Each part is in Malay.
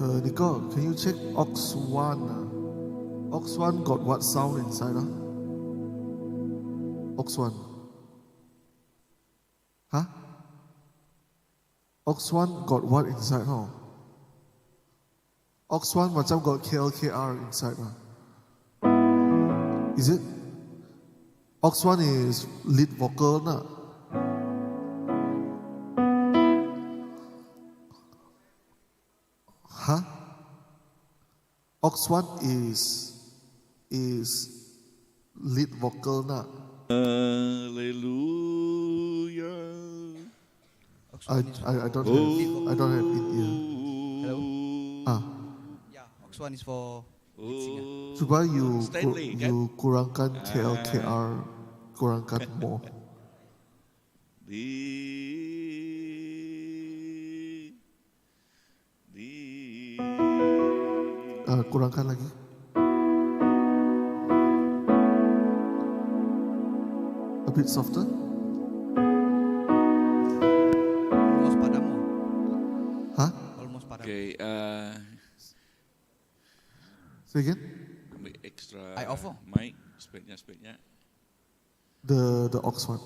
Nicole, can you check Ox One? Ox One got what sound inside? Ox One. Huh? Ox One got what inside? Ox One macam got KLKR inside. Is it? Ox One is lead vocal na? Huh? Ox One is lead vocal na? Hallelujah. I don't have in ear. Hello? Yeah, Ox One is for lead singer. Cuba Stanley, kan? you kurangkan KLKR, kurangkan more. Kurangkan lagi. A bit softer. Almost padamu. Huh? Almost padamu. Okay, Say again. ambil extra I offer. mic, speknya. The Ox One.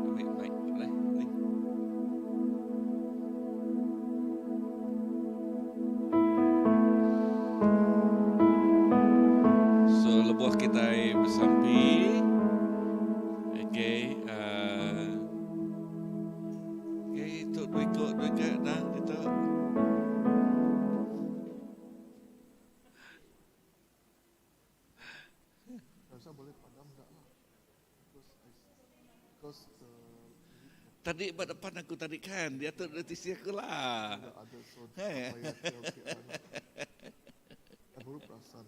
Ambil mic, boleh? So, lebuh kita bersampi. Okay, okay, itu dua ikut dah, itu. Tadi pada depan aku tarikan, dia tu letisi aku lah. Baru perasan.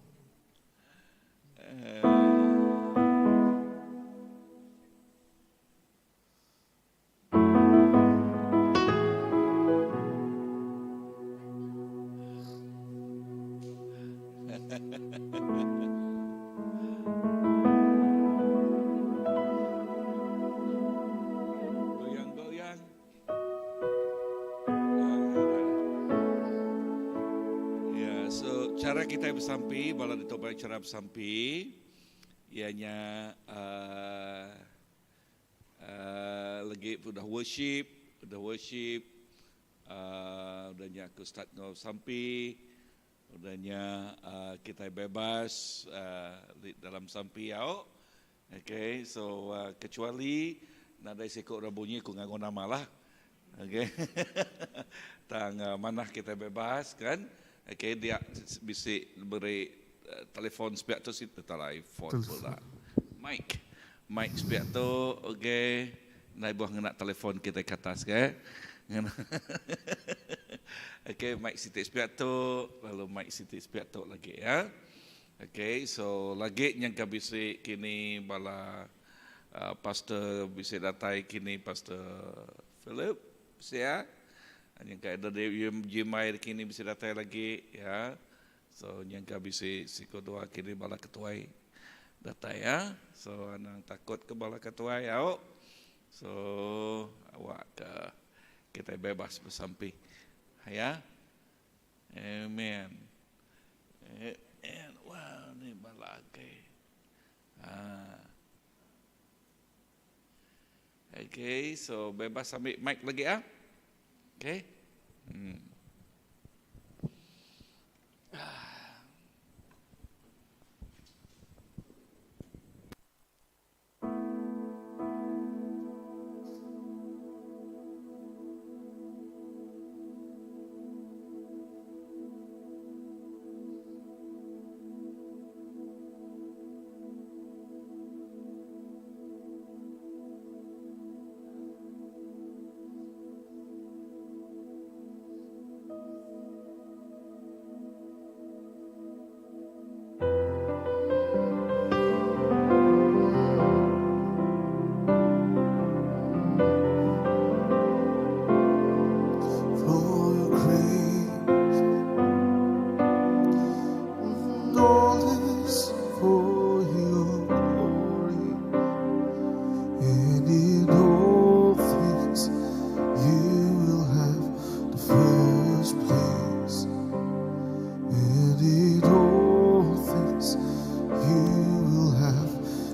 Goyang-goyang. Ya, so cara kita bersampi, bala ditobak cara bersampi, ianya lagi udah worship, udahnya aku start ngau sampi, udahnya kita bebas dalam sampi yau. Okay, so kecuali nadai sekok rabunyi ku ngaku nama lah. Okay. Tang manah kita bebas kan. Okay, dia bisa beri telefon sepiak tu si telefon pula. Mic sepiak tu, okay. Nai buah ngena telefon kita ke atas ke. Okay, mic sitik sepiak tu, lalu mic sitik sepiak tu lagi ya. Okay, so lagi yang bisa kini bala pastor bisa datai kini pastor Philip bisa yang ada di Jemair kini bisa datai lagi ya. So yang bisa siko doa kini bala ketuai datai ya. So anang takut ke bala ketuai ya. So awak kita bebas bersampi ya. Amen. And wow, ni balagay. Okay, so bebas ambil mic lagi ah. Okay.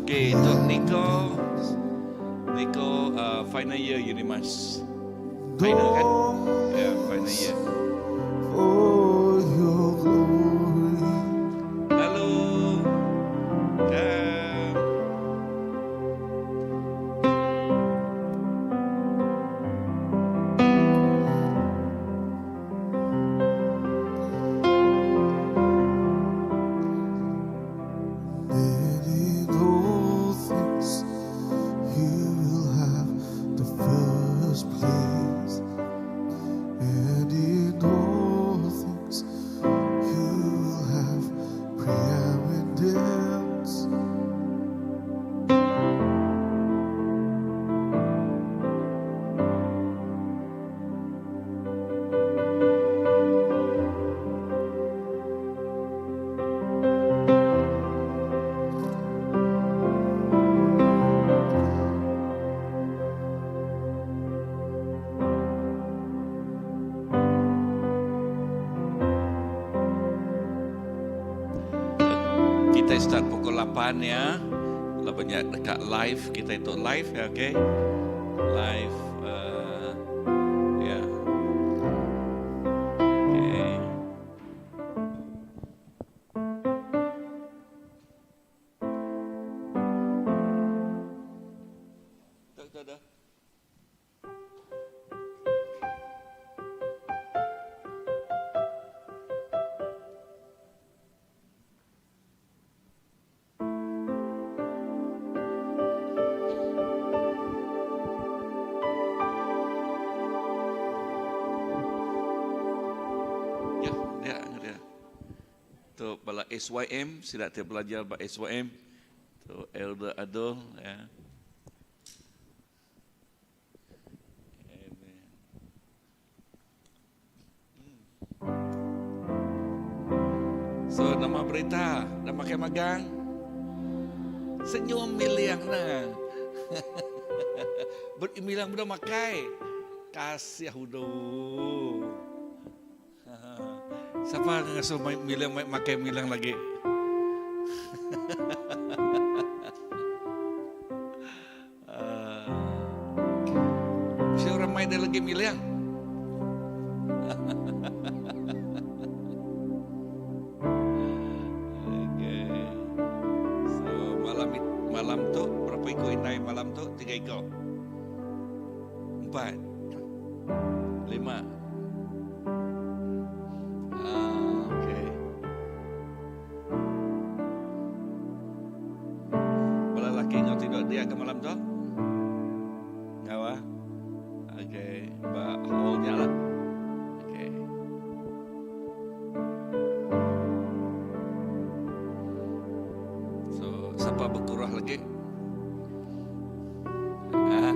Okay, untuk Nico final year Unimas. Final kan? Ya, final year. For your glory. Halo. Kam. And in all things you will have the first place. And in all things you will have preeminence. Kita start pukul 8 ya. Kalau banyak dekat live, kita itu live ya, okay? Live, ya. Okay. Dah. Ya, dia. Untuk bala SYM, sila kita belajar bala SYM. Untuk Elder Adol, ya. Amen. So, nama berita, dah makan magang. Senyum miliang na. Berimilang dah makai. Kasih hudo. Siapa ngasuh milang makai milang lagi? Siapa ramai dah lagi milang? Okay. So malam tu berapa ikut inai malam tu? 3 ikut. 4 5. Okay. Bala laki ngau tidur dia ke malam tu? Ngau ah? Okay. Ba hole-nya lah. Okay. So, siapa berkurah lagi? Ah.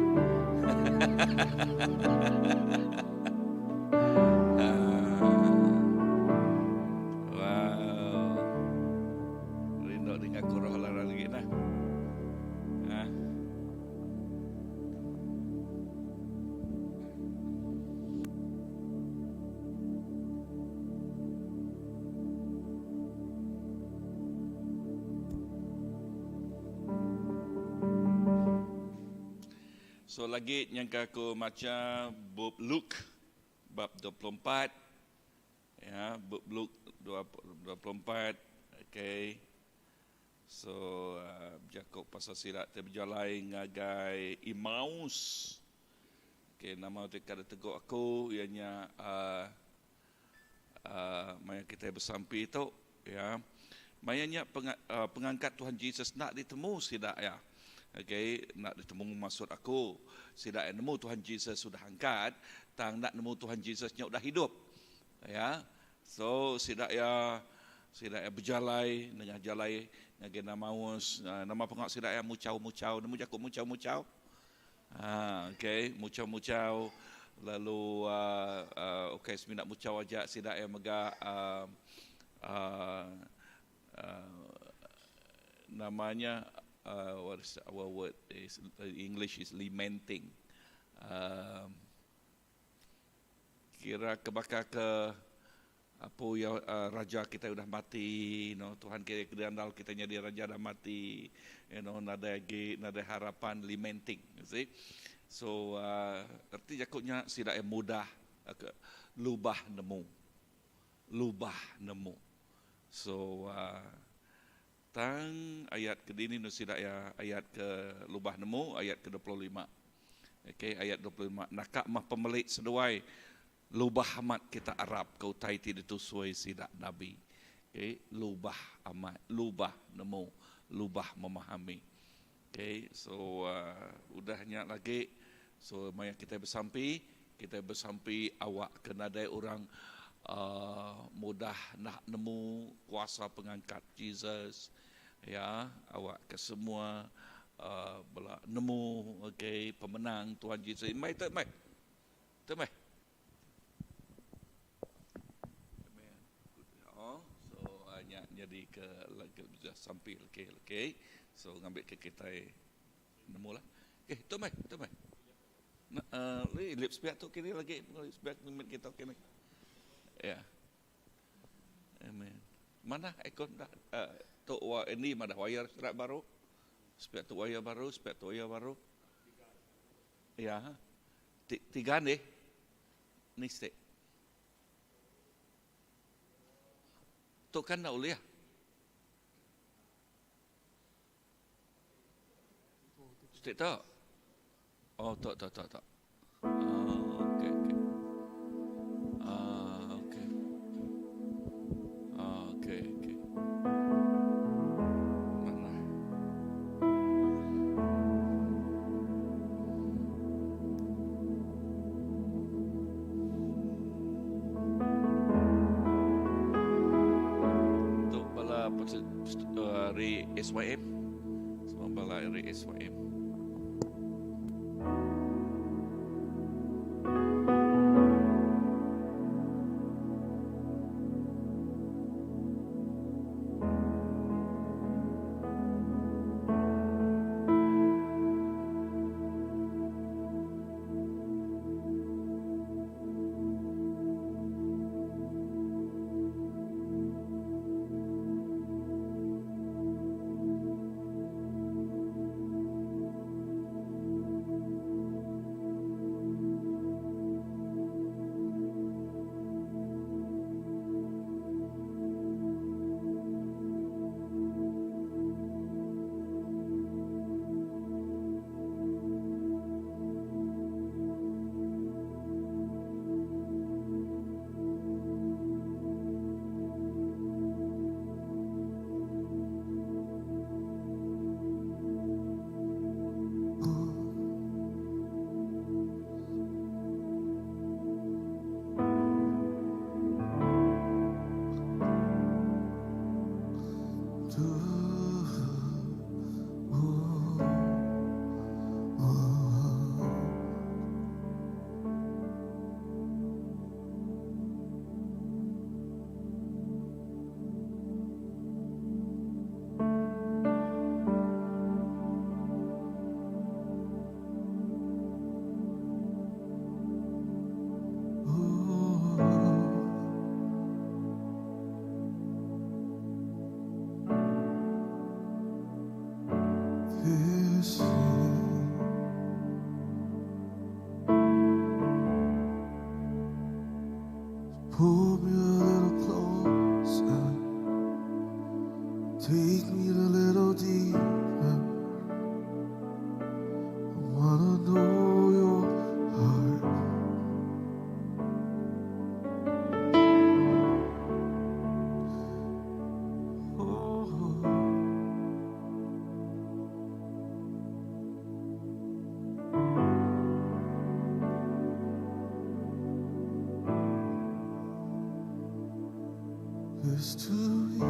Wow. Rindu dengan kurah lara lagi nah. Ah. So lagi yang aku macam bab Luke bab 24 ya, bab Luke 24. Okay. So Jakob pasal sirat dia berjalan ngagai Emmaus. Okay, nama dia kada tegur aku ianya maya kita bersampi itu ya. Mayanya pengangkat Tuhan Yesus nak ditemu sidak ya. Okay, nak ditemu maksud aku. Sidak nemu Tuhan Yesus sudah angkat, tang nak nemu Tuhan Yesusnya sudah hidup. Ya. So sidak ya berjalai dengan jalai ngagena maus nama pengak sidak ya mucau nemu Jakob mucau. Okay, mucau lalu okay seminat mucau aja sidak ya mega namanya what is our word is English is lamenting. Kira kebakar ke apa ya raja kita udah mati, Tuhan kita kedandal kita jadi raja dah mati, nada harapan lamenting, you see. So erti jakutnya sidak yang mudah lubah nemu. So tang ayat kedini nu sidak ya ayat ke lubah nemu ayat ke 25. Okay, ayat 25. Nakak mah pemelik seduai lubah amat kita Arab kau taiti itu suai sidak Nabi. Okay, lubah amat, lubah nemu, lubah memahami. Okay, so udahnya lagi. So maya kita bersampi awak kena ada orang mudah nak nemu kuasa pengangkat Jesus. Ya, awak ke semua nemu, okay, pemenang Tuhan Yesus. Mai. So jadi ke lagi sampai, okay. So ngambil ke kita nemu lah. Okay, tu mai. Lips biak tu kini lagi, lips biak minit kita kini. Ya. Amen. Mana ikon dah tu ini mana wayar serat baru? Spek tu wayar baru. Ya. Tiga ni. Ni stek. Tu kan nak uliah. Stek tak? Oh, tak. Okey. Okey. Mana? Tu bala hari SYM. Semua bala hari SYM. Pull me a little closer, take me a little deeper. I wanna know your heart. Oh, it's too easy.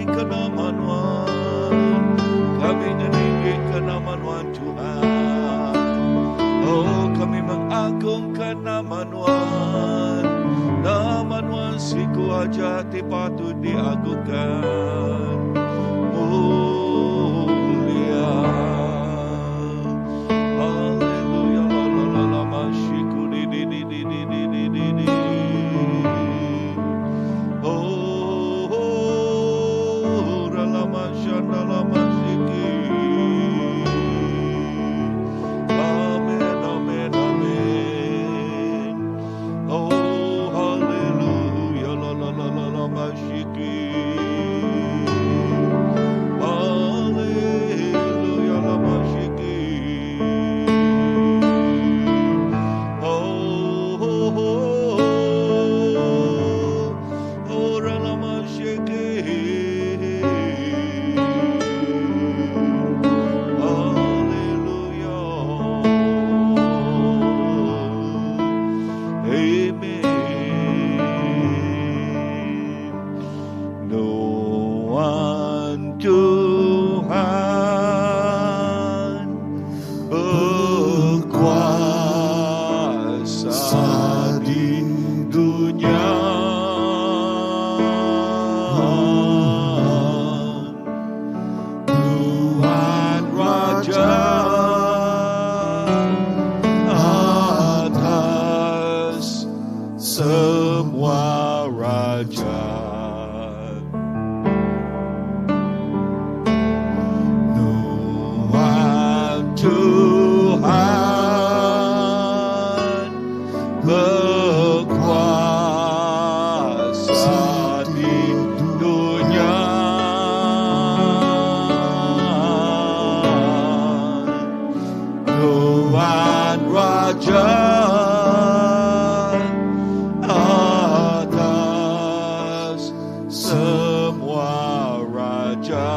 kenamanuan, kami meninggikan nama-Tuhan Tuhan. Oh, kami mengagungkan nama-Tuhan, nama-Tuhan siku hajati patut diagungkan. Mulia, haleluya, la la la la, masyiku di di di di di di di di di. Oh, la masyanda la masyiki. Amen, amen, amen. Oh, haleluya, la la la la la, masyiki. Haleluya, la masyiki. Oh, oh, oh, oh, la masyiki. Tuhan berkuasa di dunia, Tuhan Raja atas semua raja. Tuhan berkuasa di dunia, Tuhan Raja atas semua raja.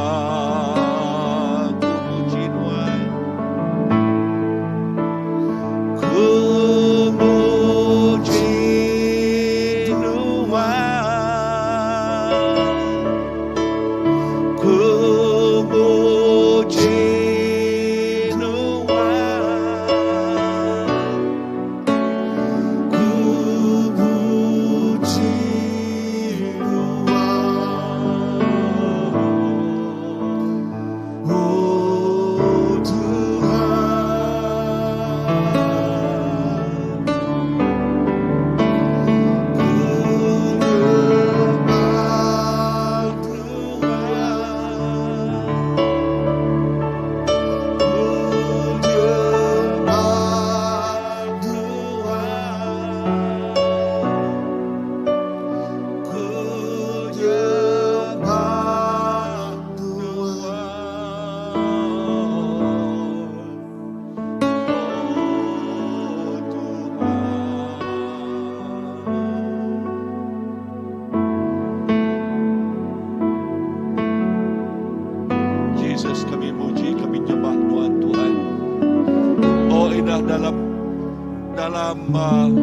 Yesus, kami muji, kami nyembah Tuhan. Oh, indah dalam malam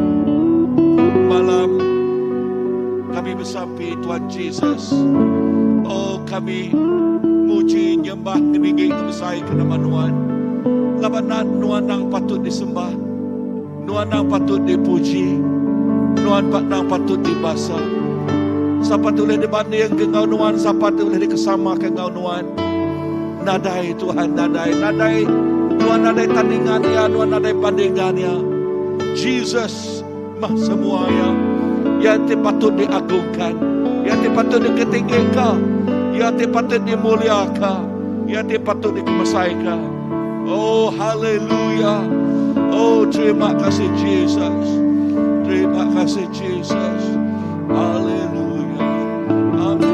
kami bersampai Tuhan Yesus. Oh, kami muji, nyembah, meninggi, kebesai ke nama Tuhan. Labanan Tuhan yang patut disembah, Tuhan yang patut dipuji, Tuhan yang patut dibasa. Siapa boleh dibanding dengan Tuhan, siapa boleh dikesamakan dengan Tuhan. Nadai Tuhan, nadai Tuhan, nadai tandingannya, Tuhan, nadai bandingannya. Jesus mah semuanya yang patut diagungkan, yang patut diketinggikan, yang patut dimuliakan, yang patut dikemesaikan. Oh, haleluya. Oh, terima kasih Jesus, terima kasih Jesus. Haleluya. Amin.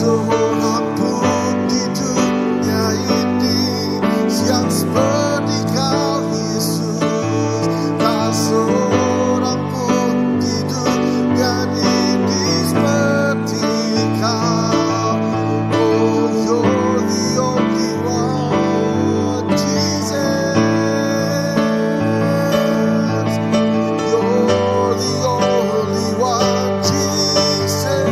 seorang pun di dunia ini yang seperti Kau Yesus. Tak seorang pun di dunia ini seperti Kau. Oh, You're the only one, Jesus. You're the only one, Jesus.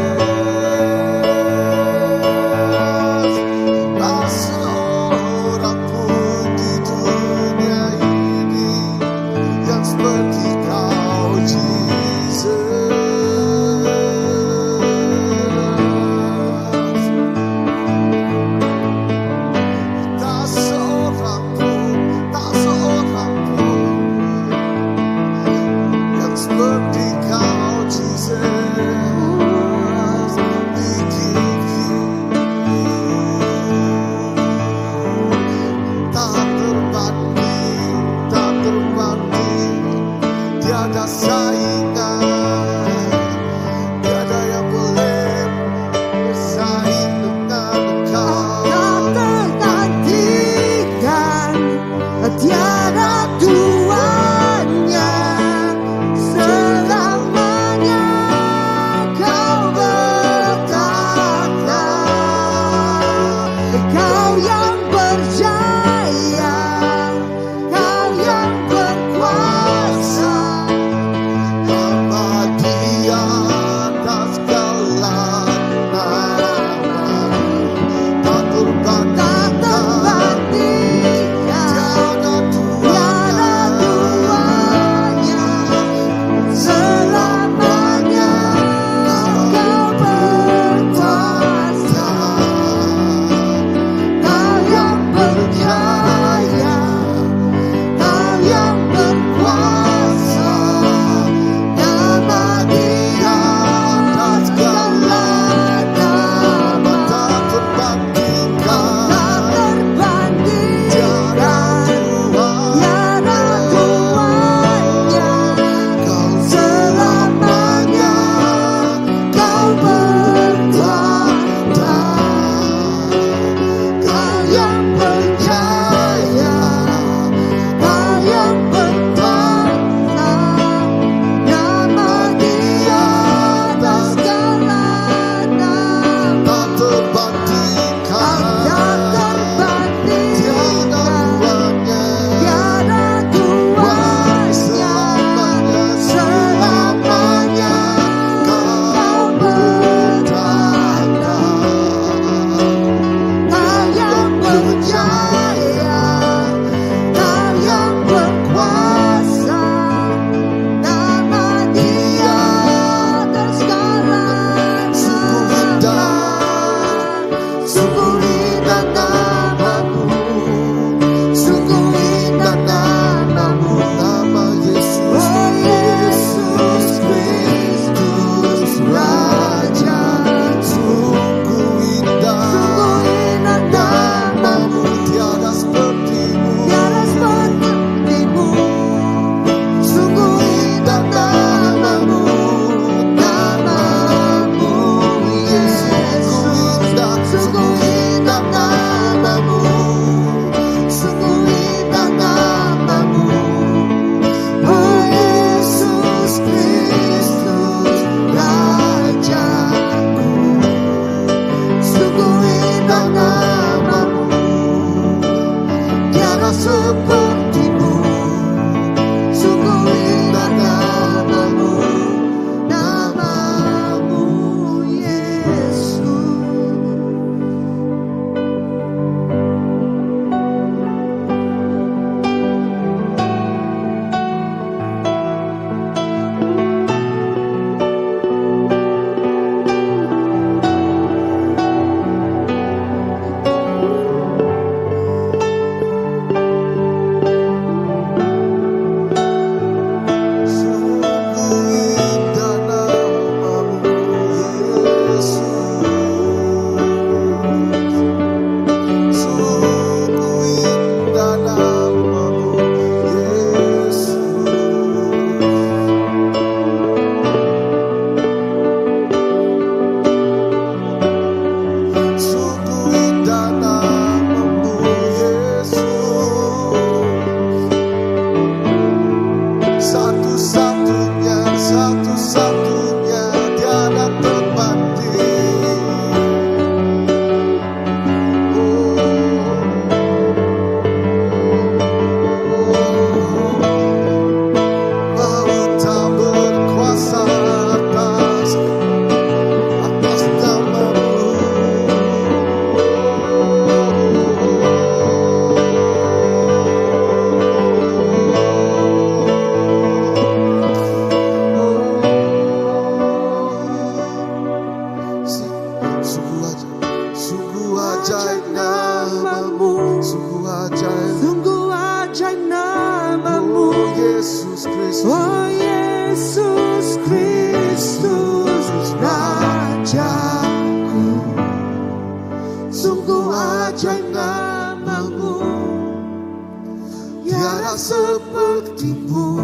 sepertimu,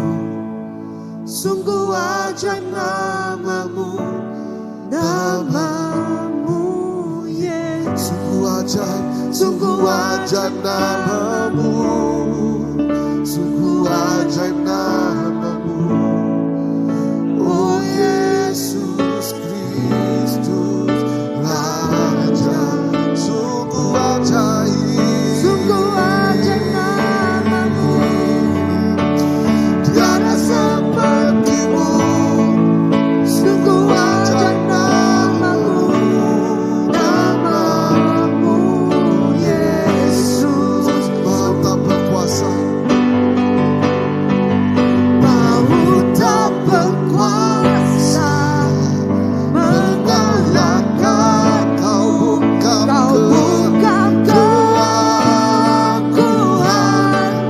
sungguh ajaib namamu, namamu Yesus. Sungguh ajaib namamu, sungguh ajaib namamu, oh Yesus Kristus Raja. Sungguh ajaib namamu, tiada sepertimu, sungguh ajaib namamu, namamu Yesus. Mau tak berkuasa, mau tak berkuasa mengalahkan. Kau bukan keangkuhan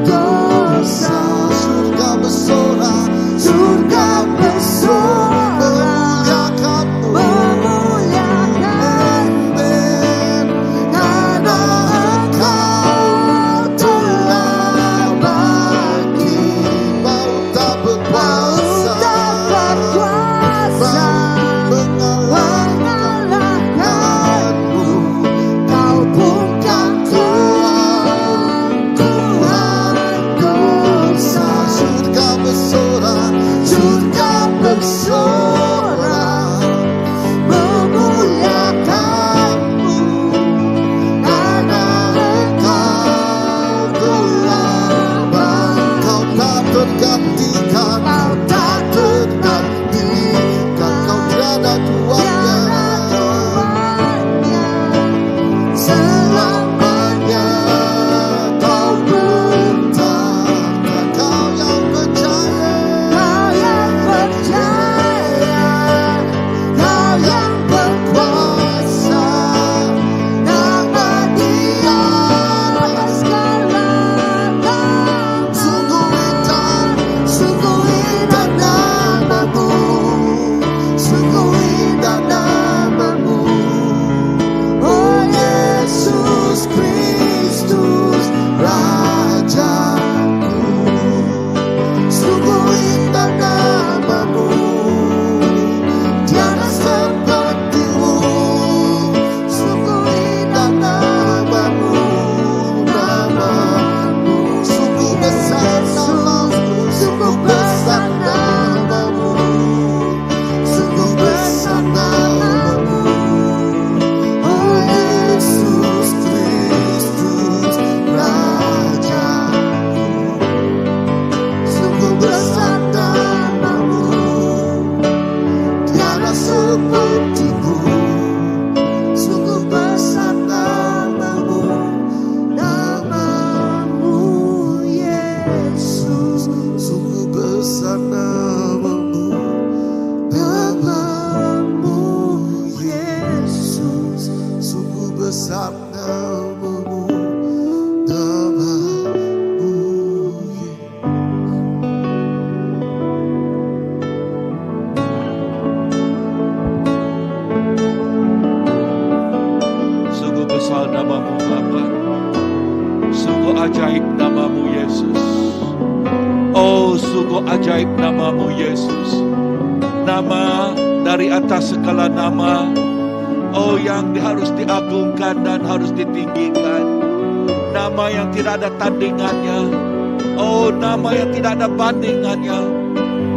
dosa. Surga bersorak, memuliakanmu, Amen. Karena Engkau telah bagi, mau tak berkuasa mengalahkanmu. Kau bukan keangkuhan dosa. Surga bersorak, memuliakanmu. Karena Engkau telah bagi, kau tak tergantikan, kau tiada duanya. Selamanya kau bertahan, kau yang percaya, kau yang berkuasa. Nama Dia segala-galanya. Sungguh indah namamu, sungguh indah namamu, oh Yesus Kristus Rajaku. Sungguh indah namamu, tiada sepertimu, sungguh indah namamu, namamu. Sungguh besar namamu, sungguh besar namamu, sungguh besar namamu, oh Yesus Kristus Rajaku. Sungguh besar namamu, tiada sepertimu, sungguh besar namamu, namamu Yesus. Sungguh besar namamu, namamu Yesus. Sungguh besar namamu, namamu Yesus. Sungguh besar namamu Bapa, sungguh ajaib namamu Yesus. Oh, sungguh ajaib namamu Yesus. Nama dari atas segala nama, oh yang harus diagungkan dan harus ditinggikan. Nama yang tidak ada tandingannya, oh nama yang tidak ada bandingannya.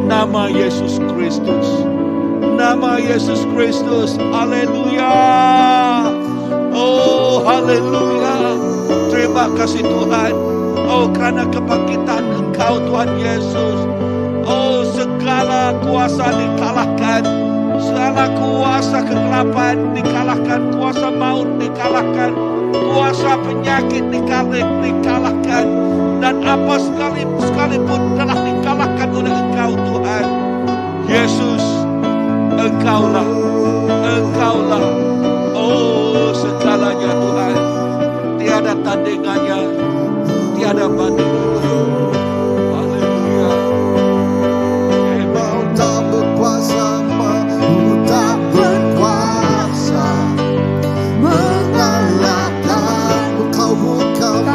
Nama Yesus Kristus, nama Yesus Kristus. Haleluya. Oh, haleluya. Terima kasih Tuhan. Oh, karena kebangkitan Engkau Tuhan Yesus. Oh, segala kuasa dikalahkan. Segala kuasa kegelapan dikalahkan. Kuasa maut dikalahkan. Kuasa penyakit dikalahkan. Dan apa sekalipun telah dikalahkan oleh Engkau Tuhan. Yesus, Engkaulah. Oh, segalanya Tuhan. Tiada tandingannya, tiada bandingannya. Haleluya. Mau tak berkuasa, mau tak berkuasa mengalahkan. Kau bukan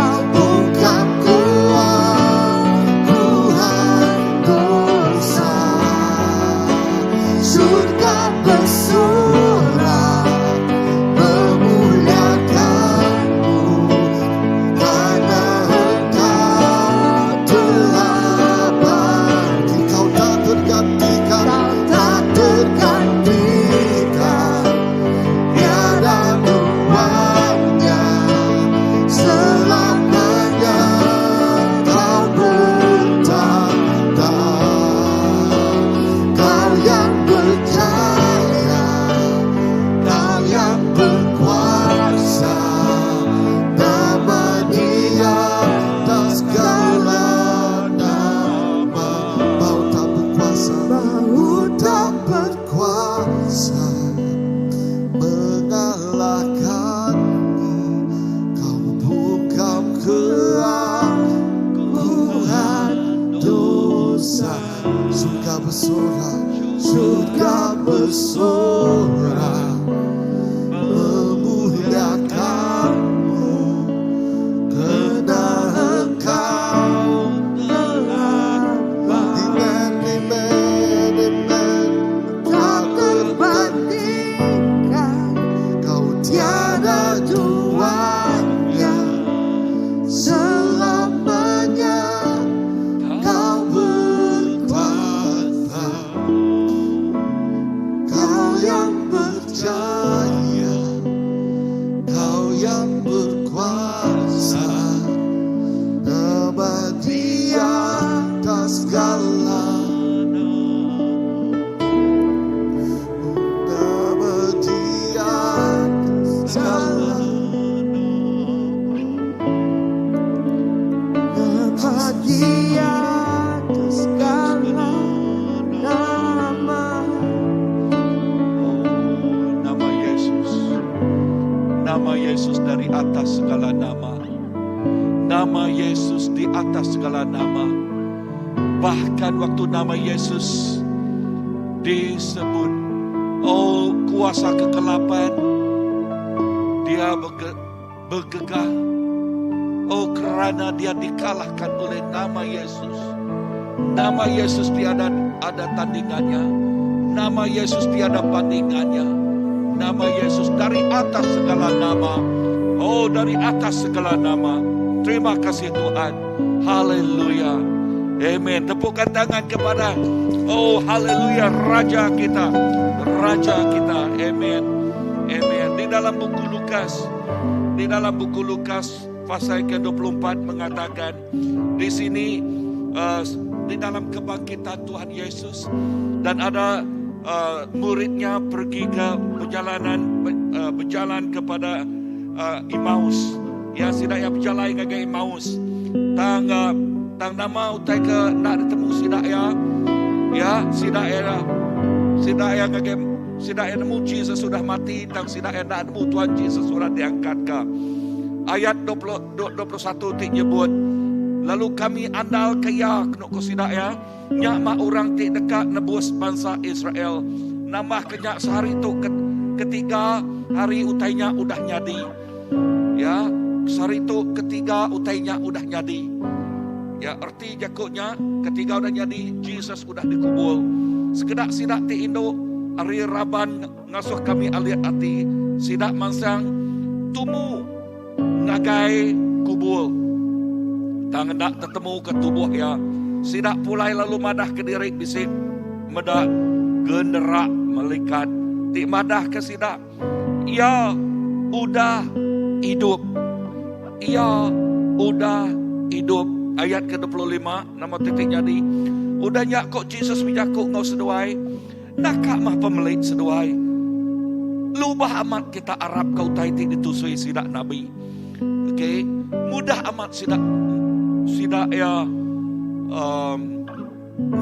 bersorak, surga bersorak, memuliakanmu, karena Engkau telah Amen, tak terbandingkan, Kau tiada duanya, selamanya Kau berkuasa, Kau yang berjaya, Kau yang berkuasa, nama di atas segala, nama di atas segala, nama di atas segala nama. Nama Yesus. Nama Yesus dari atas segala nama. Nama Yesus di atas segala nama. Bahkan waktu nama Yesus disebut, oh kuasa kegelapan, dia bergegah. Oh kerana dia dikalahkan oleh nama Yesus. Nama Yesus tiada ada tandingannya. Nama Yesus tiada bandingannya. Nama Yesus dari atas segala nama. Oh dari atas segala nama. Terima kasih Tuhan. Haleluya. Amen. Tepukkan tangan kepada, oh haleluya, Raja kita. Raja kita. Amen. Amen. Di dalam buku Lukas pasal ke-24 mengatakan di sini di dalam kebangkitan Tuhan Yesus, dan ada muridnya pergi ke berjalan kepada Emmaus. Ya, sidak ya berjalan ke Emmaus. Tang nama utai ke nak bertemu sidak ya. Ya, sidak ya nemu Jesus sudah mati, tang sidak ya nak nemu Tuhan Jesus sudah diangkat ke. Ayat 21 tik nyebut, lalu kami andal kaya kenok ko sidak ya, nyak mak orang tik dekat nebus bangsa Israel. Nama kenyak sehari tu ketiga hari utainya udah nyadi. Ya, sehari tu ketiga utainya udah nyadi. Ya, arti jakutnya ketiga udah nyadi, Jesus udah dikubul. Sekedak sidak ti Indo hari Raban ngasuh kami aliat hati, sidak mansang tumu ngagai kubul. Tangan nak tertemu ke tubuh ya. Sidak pulai lalu madah ke diri bisik medak genderak melikat. Tik madah ke sidak. Ia udah hidup. Ia udah hidup. Ayat ke-25 nama titik jadi. Udah nyak kok Jesus menjakuk ngau seduai. Nakak mah pemelit seduai. Lubah amat kita Arab kau taiti ditusui sidak Nabi. Okay. Mudah amat sidak ya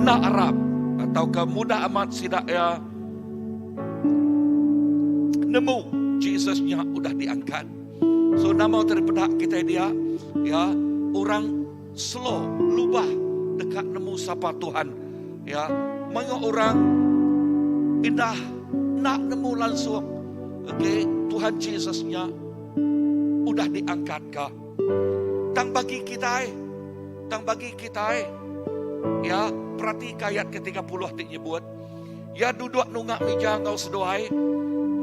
nak Arab, ataukah mudah amat sidak ya nemu Jesusnya udah diangkat. So nama daripada kita dia ya orang slow lubah dekat nemu sapa Tuhan ya. Banyak orang indah nak nemu langsung. Okay, Tuhan Jesusnya udah diangkat kah? Tang bagi kita ya, perhati ayat ke-30 tik nyebut. Ya duduk nungak meja ngau sedoai,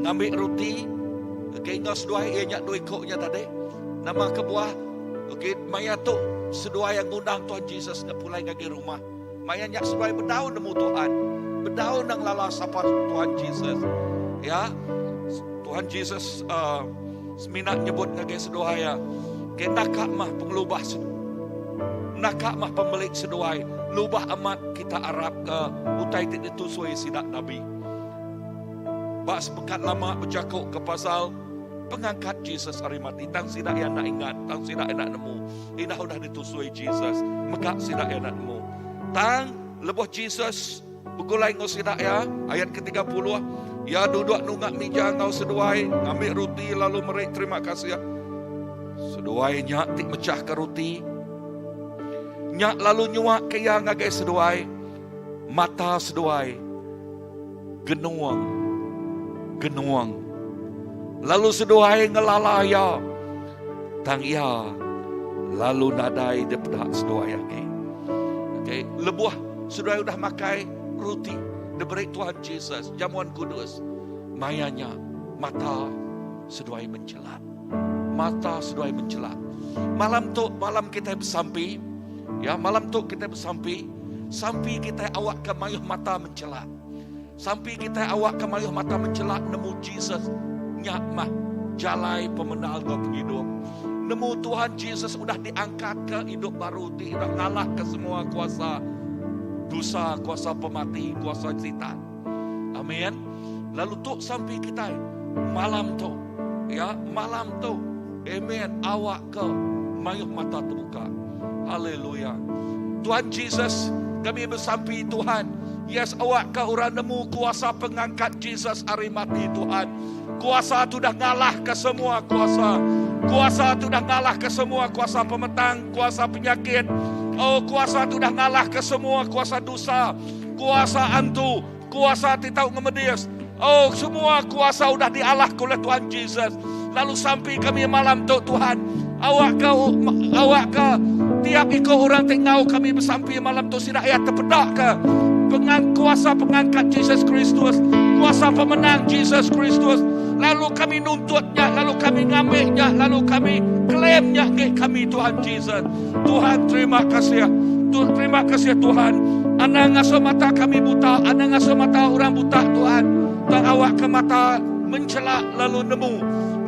ngambil roti. Okey, ngau sedoai ia nyak doi koknya tadi. Nama kebuah. Okey, maya tu sedoai yang ngundang Tuhan Jesus nak pulai ngagi rumah. Maya nyak sedoai berdaun nemu Tuhan. Berdaun nang lala sapa Tuhan Jesus. Ya. Tuhan Jesus seminat nyebut ngagi sedoai ya. Okey, nakak mah pengelubah nakak mah pemilik sedoai. Lubah amat kita Arab ke utai tidak ditusui sidak Nabi. Bak sepekat lama bercakap ke pasal pengangkat Jesus hari mati. Tang sidak yang nak ingat, tang sidak yang nak nemu. Indah udah ditusui Jesus. Mekak sidak yang nak nemu. Tang lebuh Jesus begulai ngau sidak ya. Ayat ke-30. Ya duduk nungak meja ngau seduai. Ambil roti lalu merik terima kasih ya. Seduai nyak tik mecah ke roti. Nyak lalu nyuak kaya ngagai seduai. mata seduai genuang. Lalu seduai ngelalaya tang ia lalu nadai depedak seduai lagi. Okay, lebuah seduai udah makai roti diberi Tuhan Yesus jamuan kudus. Mayanya mata seduai mencelat. Mata seduai mencelat. Malam kita bersampi. Ya, malam tu kita bersampi. Sampai kita awak ke mayuh mata mencelat. Sampai kita awak ke mayuh mata mencelat nemu Jesus nyak mah jalai pemenang hidup. Nemu Tuhan Yesus udah diangkat ke hidup baru, udah ngalah ke semua kuasa dosa, kuasa pemati, kuasa setan. Amin. Lalu tu sampai kita malam tu, ya malam tu, amin. Awak ke mayuh mata terbuka. Haleluya. Tuhan Yesus, kami bersampi Tuhan. Yes, awak ke orang nemu kuasa pengangkat Jesus hari mati Tuhan. Kuasa tu dah ngalah ke semua kuasa. Kuasa tu dah ngalah ke semua kuasa pemetang, kuasa penyakit. Oh, kuasa tu dah ngalah ke semua kuasa dosa. Kuasa antu, kuasa titau ngemedias. Oh, semua kuasa udah dialah oleh Tuhan Jesus. Lalu sampai kami malam tu Tuhan. Awak ke tiap ikut orang tengau kami bersampai malam tu sidak ayat terpedak ke kuasa pengangkat Jesus Kristus, kuasa pemenang Jesus Kristus. Lalu kami nuntutnya, lalu kami ngambilnya, lalu kami klaimnya kami Tuhan Jesus. Tuhan terima kasih. Terima kasih Tuhan. Anak ngasuh mata kami buta, anak ngasuh mata orang buta Tuhan. Tak awak ke mata mencelak lalu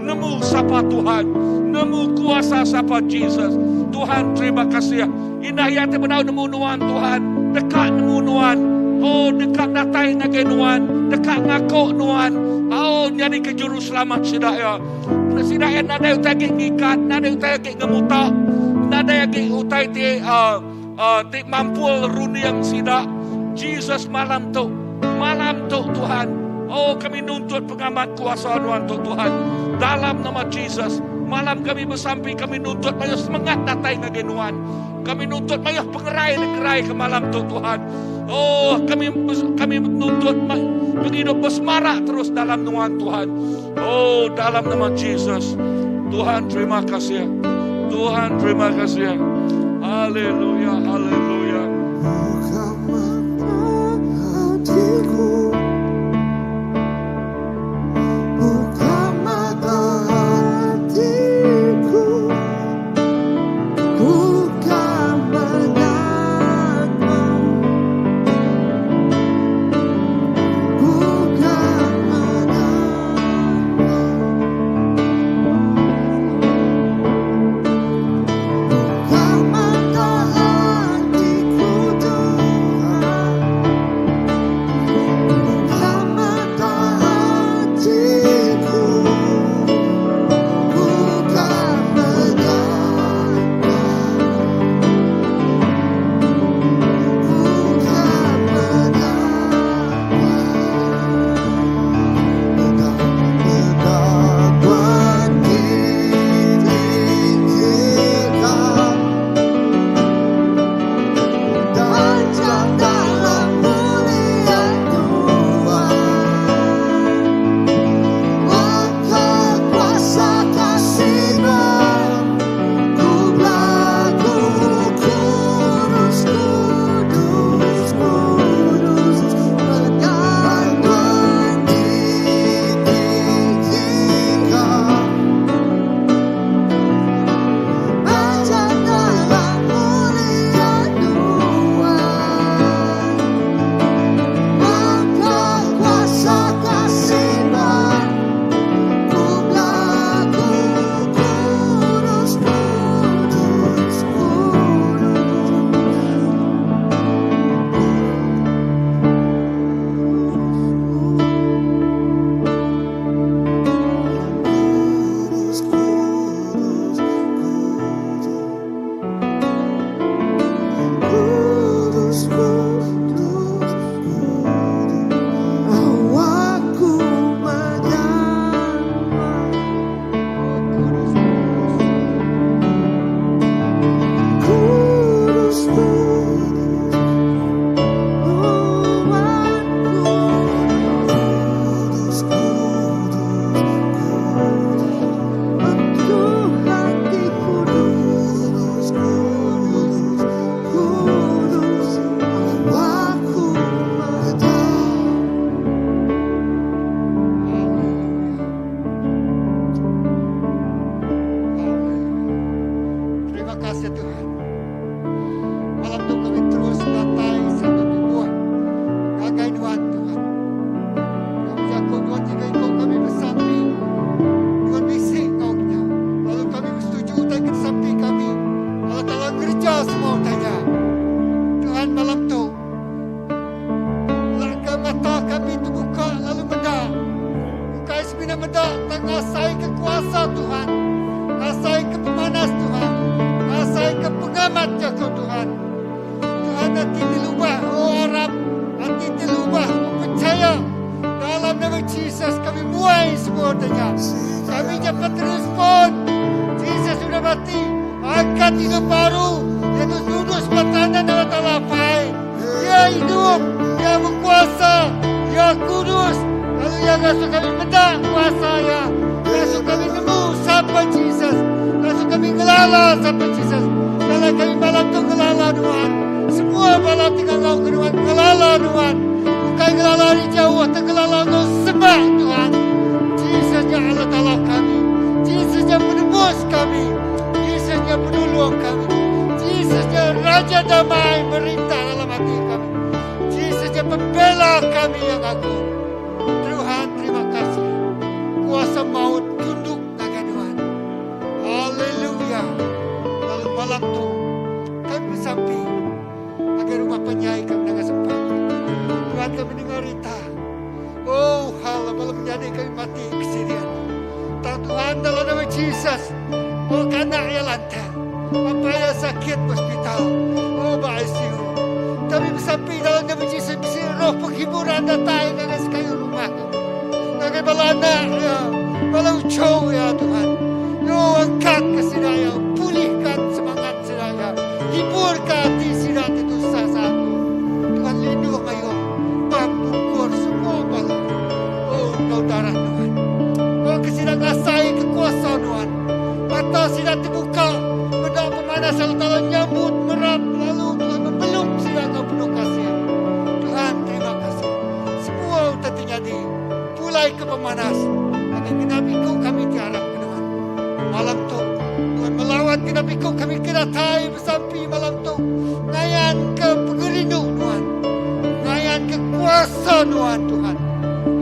nemu siapa Tuhan, nemu kuasa siapa Jesus. Tuhan terima kasih. Indah yang terbenau nemu nuan Tuhan, dekat nemu nuan. Oh, dekat datai ngagai nuan, dekat ngakok nuan. Oh, jadi ke juru selamat sidaya. Sidaya nada utai ngikat, nada utai ngemutak, nada utai ti mampu runi yang sidak. Jesus malam tu Tuhan. Oh, kami nuntut pengamat kuasa nuan Tuhan. Dalam nama Jesus, malam kami bersampi, kami nuntut banyak semangat datai ngagai nuan. Kami nuntut banyak pengerai ke malam tu Tuhan. Oh, kami menuntut menghidup bersemarak terus dalam nuan Tuhan. Oh, dalam nama Jesus. Tuhan terima kasih. Tuhan terima kasih. Haleluya, haleluya. Buka mata hatiku, buka mata hatiku, buka mataku, buka mata hatiku. ngasai ke kuasa Tuhan, ngasai ke pemanas Tuhan, ngasai ke pengamat jago Tuhan. Tuhan hati dilubah, harap hati dilubah, percaya dalam nama Yesus kami muai semua tanya. Kami dapat respon. Yesus sudah mati, angkat hidup baru. Dia lulus pertanda nama Allah baik. Dia hidup, dia berkuasa, dia kudus. Lalu yang rasa kami menang kuasanya. Rasa kami nemu sampai Yesus. Rasa kami ngelala sampai Yesus. Kalau kami malam tu ngelala Tuhan. Semua malam tinggal kau ke Tuhan. Ngelala Tuhan. Bukan ngelala di jauh. Ngelala kau sembah Tuhan. Yesus yang Allah Ta'ala kami. Yesus yang penebus kami. Yesus yang penolong kami. Yesus yang Raja Damai merintah dalam hati kami. Yesus yang pembela kami yang agung. Tuhan terima kasih. Kuasa maut tunduk dengan Tuhan. Haleluya. Lalu malam tu kami bersampai agar rumah penyai kami dengan sempat. Tuhan kami dengar rita. Oh hal malam menjadi kami mati kesedihan. Tuhan dalam nama Yesus. Oh kanak yang lantar. Apa yang sakit hospital. Oh ICU. Kami bersampai dalam nama Yesus. Roh penghiburan datang dengan sekali rumah. Dengan balana ya. Balau ucau ya Tuhan. Yo angkat kesidaya. Pulihkan semangat sidaya. Hiburkan hati sidaya itu satu. Tuhan lindung ayo. Bangkukur semua balau. Oh kau darah Tuhan. Oh kesidang asai kekuasaan Tuhan. Mata sidang terbuka. Benda pemanasan Allah nyambut merap. Lalu Tuhan membelum sidang kau penuh kasih. Tuhan terima kasih. Semua sudah terjadi. Mulai ke pemanas. Agar kenabiku kami diharap ke Tuhan. Malam tu Tuhan melawan kenabiku kami kedatai bersampai malam tu. Ngayan ke pengerindu Tuhan. Ngayan ke kuasa Tuhan Tuhan.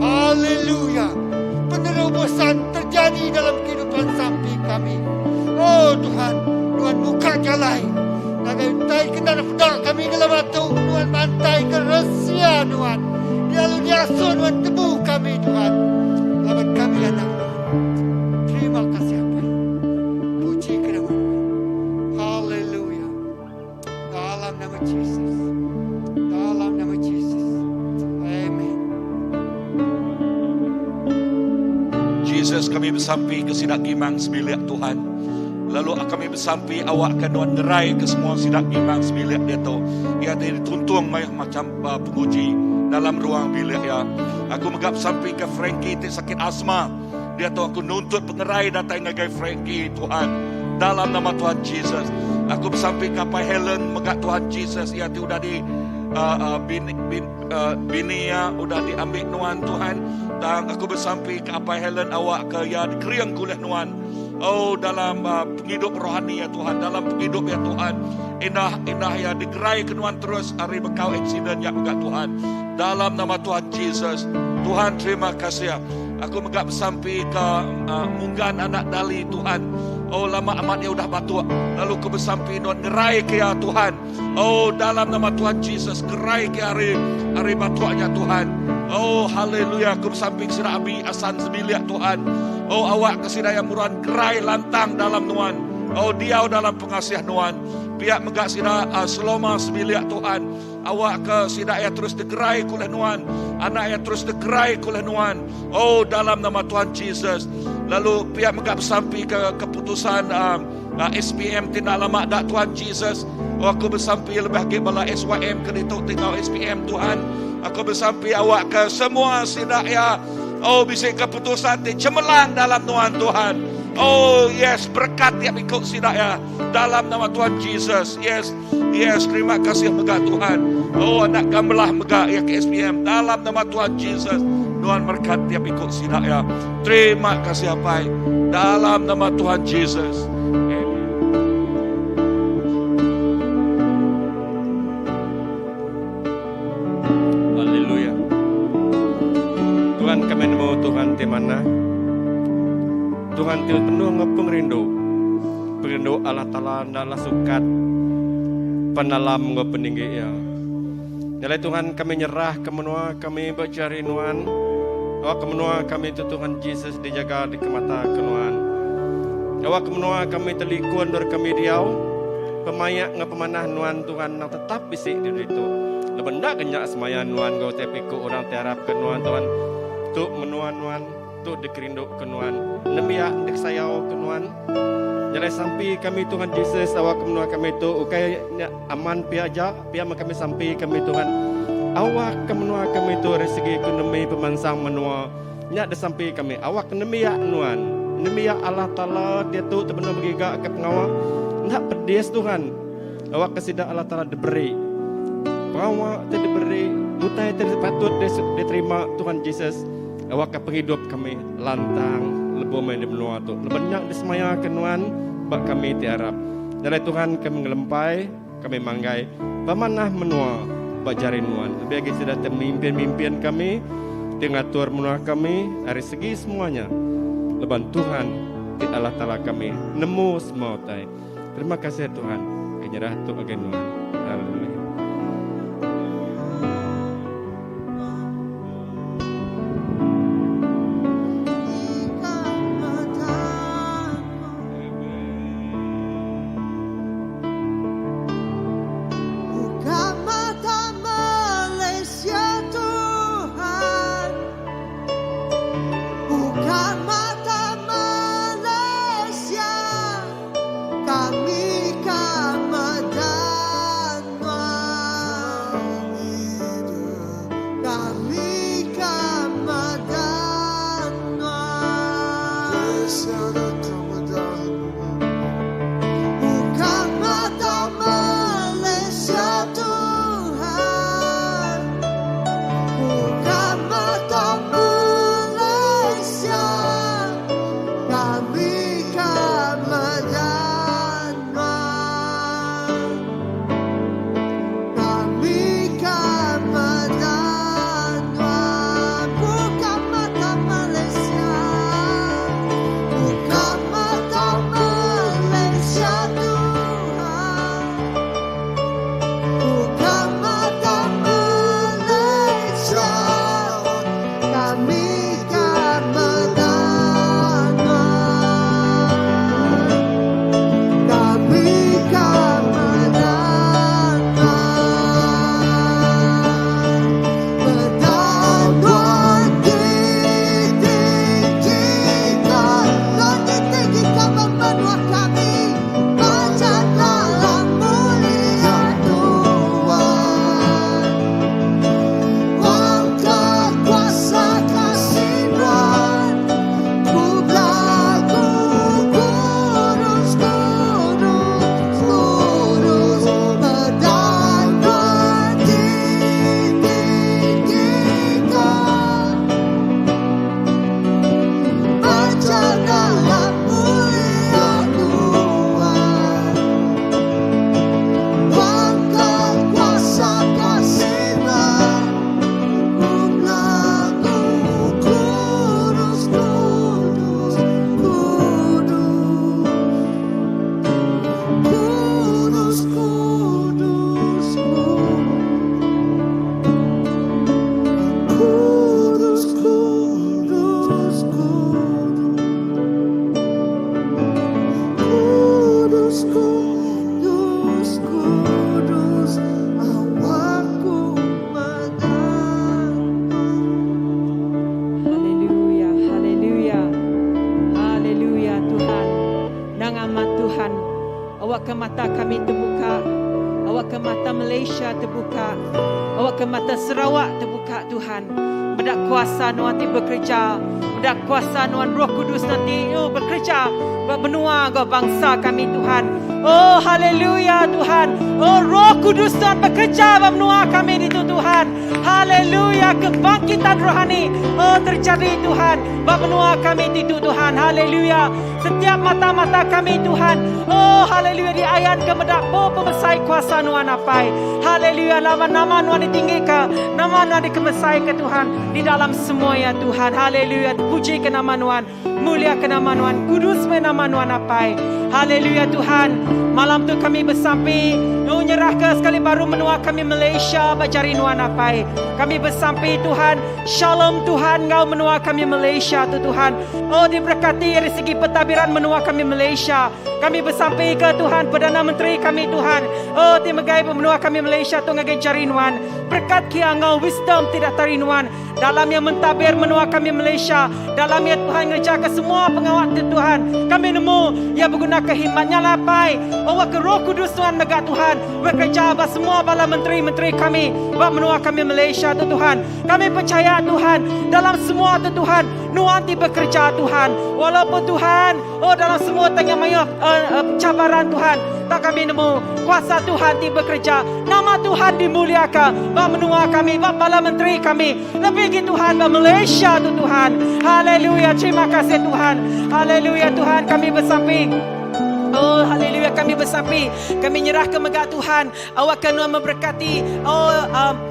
Haleluya. Penerobosan terjadi dalam kehidupan sampai kami. Oh Tuhan. Tuhan buka jalan. Agar tai kena pedak kami ke batu. Tuhan mantai ke rahasia Tuhan. Lalu diasuh Tuhan temu kami Tuhan. Selamat kami anak Tuhan. Terima kasih apa. Puji ke nama Tuhan. Haleluya. Dalam nama Yesus. Dalam nama Yesus. Amen. Jesus kami bersampai ke sidak gimang sembilik Tuhan. Lalu kami bersampai awak akan Tuhan gerai ke semua sidak gimang sembilik dia tu. Ia dituntung macam penguji dalam ruang bilik ya. Aku megap sampai ke Frankie itu sakit asma. Dia tahu aku nuntut pengerai datang dengan Frankie Tuhan. Dalam nama Tuhan Jesus. Aku sampai ke Pai Helen megap Tuhan Jesus. Ia tu sudah di bini ya sudah diambil Tuhan Tuhan. Dan aku bersampai ke Pai Helen awak ke ya dikeriang kuliah Tuhan. Oh dalam penghidup rohani ya Tuhan, dalam penghidup ya Tuhan, indah ya digerai ke Tuhan terus hari bekau eksiden ya enggak Tuhan. Dalam nama Tuhan Jesus, Tuhan terima kasih ya. Aku megap sampai ke munggan anak dali Tuhan. Oh lama amat ya udah batuk. Lalu aku bersampai Tuhan gerai ke ya Tuhan. Oh dalam nama Tuhan Jesus gerai ke hari batuknya Tuhan. Oh haleluya. Aku bersampai sirah abi asan sembilik Tuhan. Oh awak kesidaya muruan gerai lantang dalam Tuhan. Oh dia dalam pengasihan Tuhan. Pihak megak sida selama sembilik Tuhan. Awak ke sidaya terus digerai kuliah Tuhan. Anak yang terus digerai kuliah Tuhan. Oh dalam nama Tuhan Jesus. Lalu pihak megak bersampai ke keputusan SPM tidak lama dak Tuhan Jesus. Oh aku bersampai lebih lagi bala SYM ke dituk tinggal SPM Tuhan. Aku bersampai awak ke semua sidaya. Oh bisik keputusan di cemerlang dalam Tuhan. Oh yes, berkat yang ikut sidaya dalam nama Tuhan Jesus. Yes, terima kasih megah Tuhan. Oh anak gamelah megah ya ke SPM dalam nama Tuhan Jesus. Tuhan berkat yang ikut sidaya. Terima kasih apa dalam nama Tuhan Jesus. Haleluya. Tuhan kami nemu Tuhan di mana? Tuhan til penuh ngepung rindu Allah Ta'ala adalah sukat penalam peninggi ya. Nilai Tuhan kami nyerah ke menua kami bercari Tuhan Awak kemenua kami tu Tuhan Yesus dijaga di kemata kenuan. Awak kemenua kami telikuan dari kami diau. Pemayak ngapemanah nuan Tuhan yang tetap bisik di itu. Lebenda kenyak semaya nuan go tapi ku orang tiarap kenuan Tuhan. Tu menuan nuan, tu dikerinduk kenuan. Nemia dek sayau kenuan. Jadi sampai kami Tuhan Yesus awak kemenua kami tu ukai aman piaja, pia kami sampai kami Tuhan. Awak kemenua kami tu resegi ekonomi pemansang menua. Nyak dah sampai kami. Awak nemia nuan. Nemia Allah Ta'ala dia tu terbenar bergigak ke pengawak. Nak pedis Tuhan. Awak kesida Allah Ta'ala diberi. Pengawak tu diberi. Mutai tu patut diterima Tuhan Yesus. Awak ke penghidup kami. Lantang. Lebuh main di menua tu. Lebanyak disemaya kenuan. Bak kami tiarap. Dari Tuhan kami ngelempai. Kami manggai. Pamanah menua. Bajari nuan. Lebih lagi sudah memimpin kami. Dengatur menua kami. Dari segi semuanya. Leban Tuhan. Di Allah Ta'ala kami. Nemu semua utai. Terima kasih Tuhan. Kenyerah tu agen nuan. Haleluya. Awak ke mata kami terbuka. Awak ke mata Malaysia terbuka. Awak ke mata Sarawak terbuka Tuhan. Bedak kuasa nanti bekerja. Bedak kuasa Nuan Roh Kudus nanti bekerja. Benua bangsa kami Tuhan. Oh haleluya Tuhan. Oh Roh Kudus Tuhan bekerja benua kami itu Tuhan. Haleluya, kebangkitan rohani terjadi Tuhan. Benua kami itu Tuhan. Haleluya. Setiap mata-mata kami Tuhan. Oh haleluya, diayan ke medak pemesai kuasa Nuan apai. Haleluya, nama-nama Nuan ditinggikan. Nama Nuan dikemesai ke Tuhan di dalam semua ya Tuhan. Haleluya, puji ke nama Nuan. Mulia ke nama Nuan. Kudus me nama Nuan apai. Haleluya Tuhan. Malam tu kami bersampai. Nyerah ke sekali baru menua kami Malaysia bajari Nuan. nuan apai. Kami bersampai Tuhan, shalom Tuhan, Engkau menua kami Malaysia tu Tuhan. Oh, diberkati dari segi pentadbiran menua kami Malaysia. Kami bersampai ke Tuhan Perdana Menteri kami Tuhan. Oh, timagai menua kami Malaysia tu ngagai carinuan. Berkat kia Engkau wisdom tidak tarinuan. Dalam yang mentadbir menua kami Malaysia. Dalam yang Tuhan ngerjakan semua pengawat Tuhan. Kami nemu ia berguna kehimatnya lapai. Oh, ke Roh Kudus Tuhan megak Tuhan. Bekerja bas semua bala menteri-menteri kami. Bak menua kami Malaysia tu Tuhan. Kami percaya Tuhan dalam semua tu Tuhan. Nuanti bekerja Tuhan. Walaupun Tuhan, oh dalam semua tengah mayat cabaran Tuhan. Tak kami nemu kuasa Tuhan di bekerja. Nama Tuhan dimuliakan. Bak menua kami, bak bala menteri kami. Lebih Tuhan, bak Malaysia tu Tuhan. Haleluya, terima kasih Tuhan. Haleluya Tuhan, kami bersamping. Oh, haleluya, kami bersampai. Kami nyerah ke megak Tuhan. Awak kena memberkati. Oh,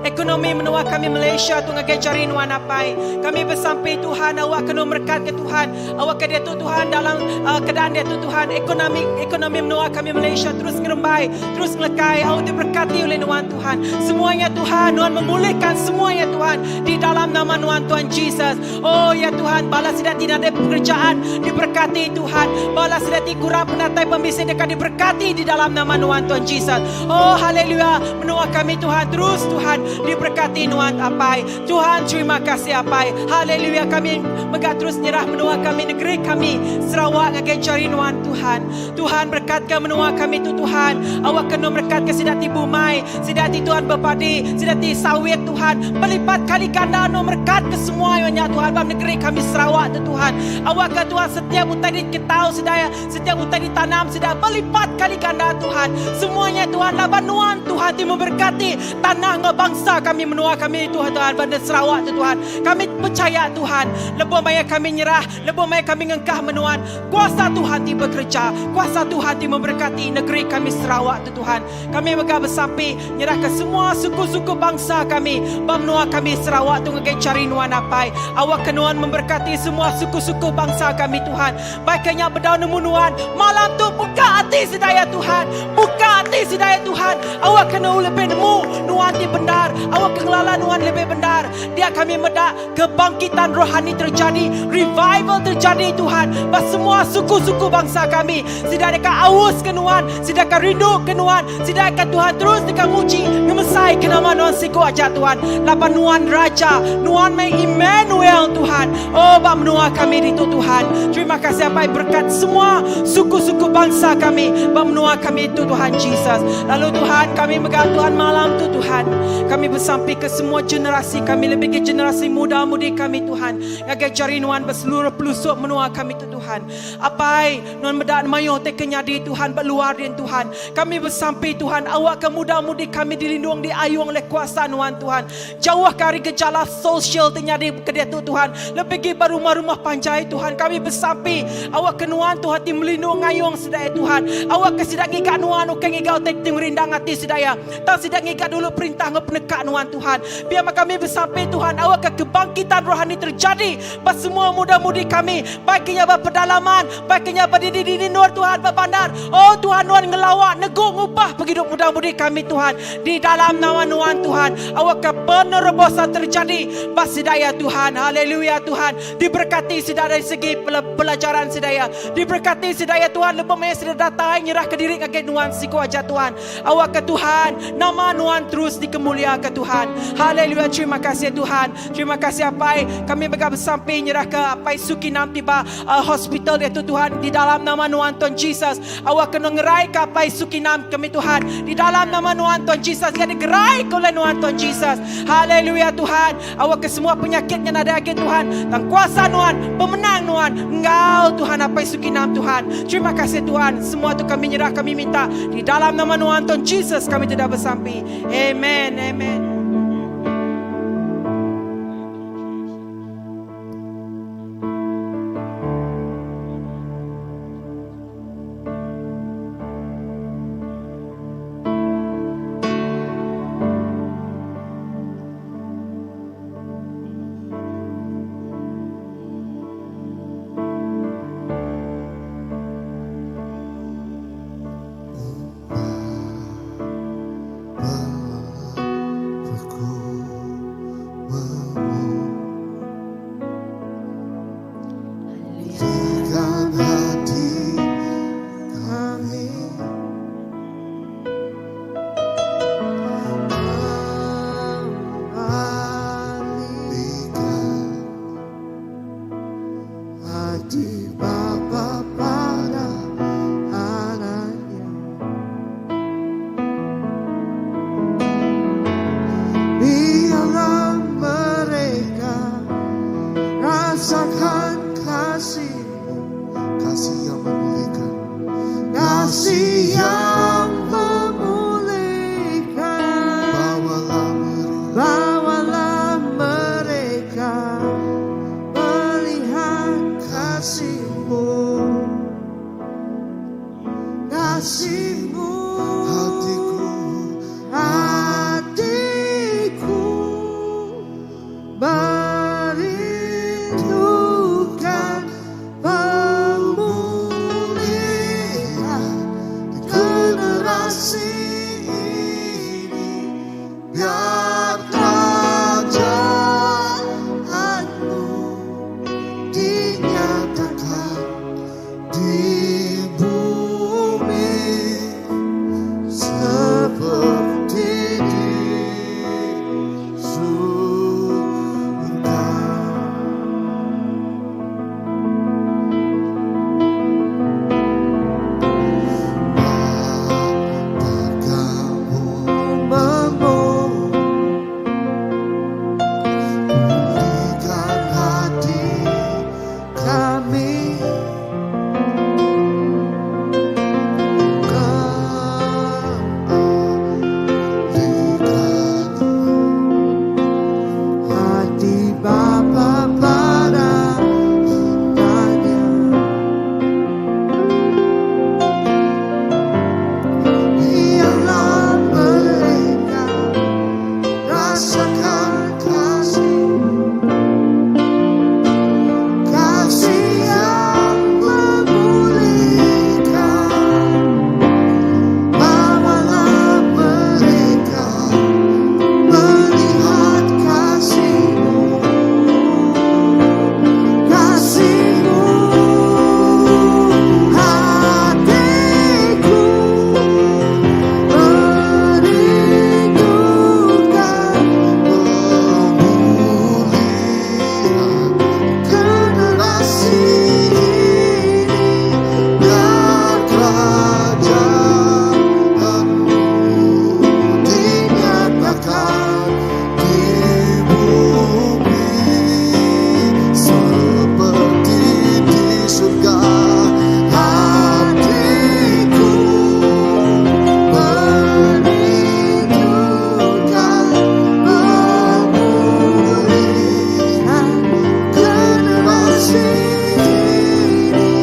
ekonomi menua kami Malaysia tu ngagai cari nuan apai. Kami bersampai Tuhan. Awak kena berkat ke Tuhan. Awak ke tu Tuhan dalam keadaan dia tu Tuhan. Ekonomi menua kami Malaysia terus ngerembai, terus ngelekai. Awak diberkati oleh nuan Tuhan. Semuanya Tuhan, nuan memulihkan semuanya Tuhan di dalam nama nuan Tuhan Jesus. Oh ya Tuhan, balas tidak ada pekerjaan diberkati Tuhan. Balas tidak kurang penatai pembisnis akan diberkati di dalam nama Nuan Tuhan Jesus. Oh haleluya, menua kami Tuhan terus Tuhan diberkati Nuan apai. Tuhan terima kasih apai. Haleluya, kami megak terus nyerah menua kami negeri kami Sarawak ngagai cari Nuan Tuhan. Tuhan berkatkan menua kami tu Tuhan. Awak kena berkatkan sidati bumai, sidati Tuhan berpadi, sidati sawit Tuhan. Berlipat kali ganda no berkat ke semuanya Tuhan dalam negeri kami Sarawak tu Tuhan. Awak ke Tuhan setiap utari ketau sedaya, setiap utari tanah sudah berlipat kali ganda Tuhan. Semuanya Tuhan laban nuan Tuhan di memberkati tanah bangsa kami menua kami Tuhan Bandar Sarawak tu Tuhan. Kami percaya Tuhan, lebih banyak kami nyerah, lebih banyak kami ngengkah menuan. Kuasa Tuhan di bekerja, kuasa Tuhan di memberkati negeri kami Sarawak tu Tuhan. Kami megah bersampai nyerahkan semua suku-suku bangsa kami, menua kami Sarawak tu ngagai cari nuan apai. Awak kenuan memberkati semua suku-suku bangsa kami Tuhan. Baiknya berdaun nuan malam tu buka hati sedaya Tuhan. Buka hati sedaya Tuhan. Awak kena lebih nemu nuan di benar. Awak kengelala nuan lebih benar. Dia kami medak kebangkitan rohani terjadi. Revival terjadi Tuhan. Bas semua suku-suku bangsa kami. Sedangkan aus ke nuan. Sedangkan rindu ke nuan. Sedangkan Tuhan terus dekat muji. Ngemesai ke nama nuan siku aja Tuhan. Lapan nuan Raja. Nuan mai Emmanuel Tuhan. Oh bak menua kami itu Tuhan. Terima kasih apa berkat semua suku-suku bangsa kami, menua kami itu Tuhan Jesus. Lalu Tuhan kami megah Tuhan malam tu Tuhan. Kami bersampai ke semua generasi kami, lebih ke generasi muda-mudi kami Tuhan. Ngagai cari nuan berseluruh pelusuk menua kami tu Tuhan. Apai nuan medak mayo tekenya di Tuhan berluar di Tuhan. Kami bersampai Tuhan, awak ke muda-mudi kami dilindung diayung oleh kuasa nuan Tuhan. Jauh kari gejala sosial terjadi ke dia tu Tuhan. Lebih ke rumah-rumah panjai Tuhan. Kami bersampai awak ke nuan Tuhan di melindung ngayung sedaya Tuhan. Awak ke sidang ikat nuan ukang igau tek merindang hati sedaya. Tak sidang ikat dulu perintah ngepenekat nuan Tuhan. Biar kami bersampai Tuhan, awak ke kebangkitan rohani terjadi bas semua muda-mudi kami. Baiknya berpedalaman, baiknya berdiri nur Tuhan berbandar. Oh Tuhan nuan ngelawak neguk ngubah penghidup muda-mudi kami Tuhan. Di dalam nama nuan Tuhan, awak ke penerobosan terjadi bas sedaya Tuhan. Haleluya Tuhan. Diberkati sedaya dari segi pelajaran sedaya. Diberkati sedaya Tuhan. Lebih banyak sudah datang nyerah ke diri ngagai nuan siku aja Tuhan. Awak ke Tuhan, nama nuan terus dikemuliakan Tuhan. Haleluya, terima kasih Tuhan. Terima kasih apai kami megah bersampai nyerah ke apai Sukinam tiba hospital itu Tuhan. Di dalam nama nuan Tuhan Jesus, awak kena ngerai ke apai Sukinam kami Tuhan. Di dalam nama nuan Tuhan Jesus, yang digerai oleh nuan Tuhan Jesus. Haleluya Tuhan. Awak ke semua penyakit yang ada lagi Tuhan. Dan kuasa nuan, pemenang nuan, Engkau Tuhan apai Sukinam Tuhan. Terima kasih Tuhan. Semua itu kami nyerah, kami minta di dalam nama nuan Tuhan Jesus kami tidak bersampai. Amen. Amen. kasih-Mu, hatiku merindukan pemulihan di generasi ini. Biar kerajaan-Mu dinyatakan di bumi seperti di surga. Apakah-Mu memulihkan hati kami? Hati Bapa pada hambanya, biarlah mereka rasakan kasih yang memulihkan. Bawalah mereka melihat kasih-Mu, kasih-Mu. Hatiku merindukan pemulihan generasi ini. Biar kerajaan-Mu dinyatakan di bumi seperti di surga. Hatiku merindukan pemulihan generasi ini.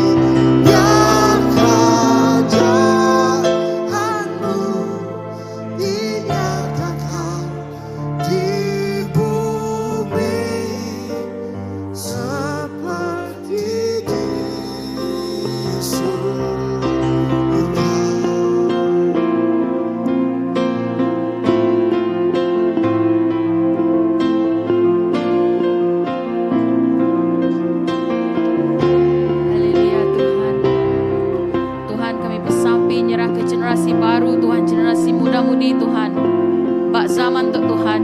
Biar kerajaan-Mu dinyatakan di bumi seperti di surga. Haleluya Tuhan. Tuhan kami bersampai nyerah ke generasi baru Tuhan, generasi muda-mudi Tuhan. Bak zaman tu Tuhan.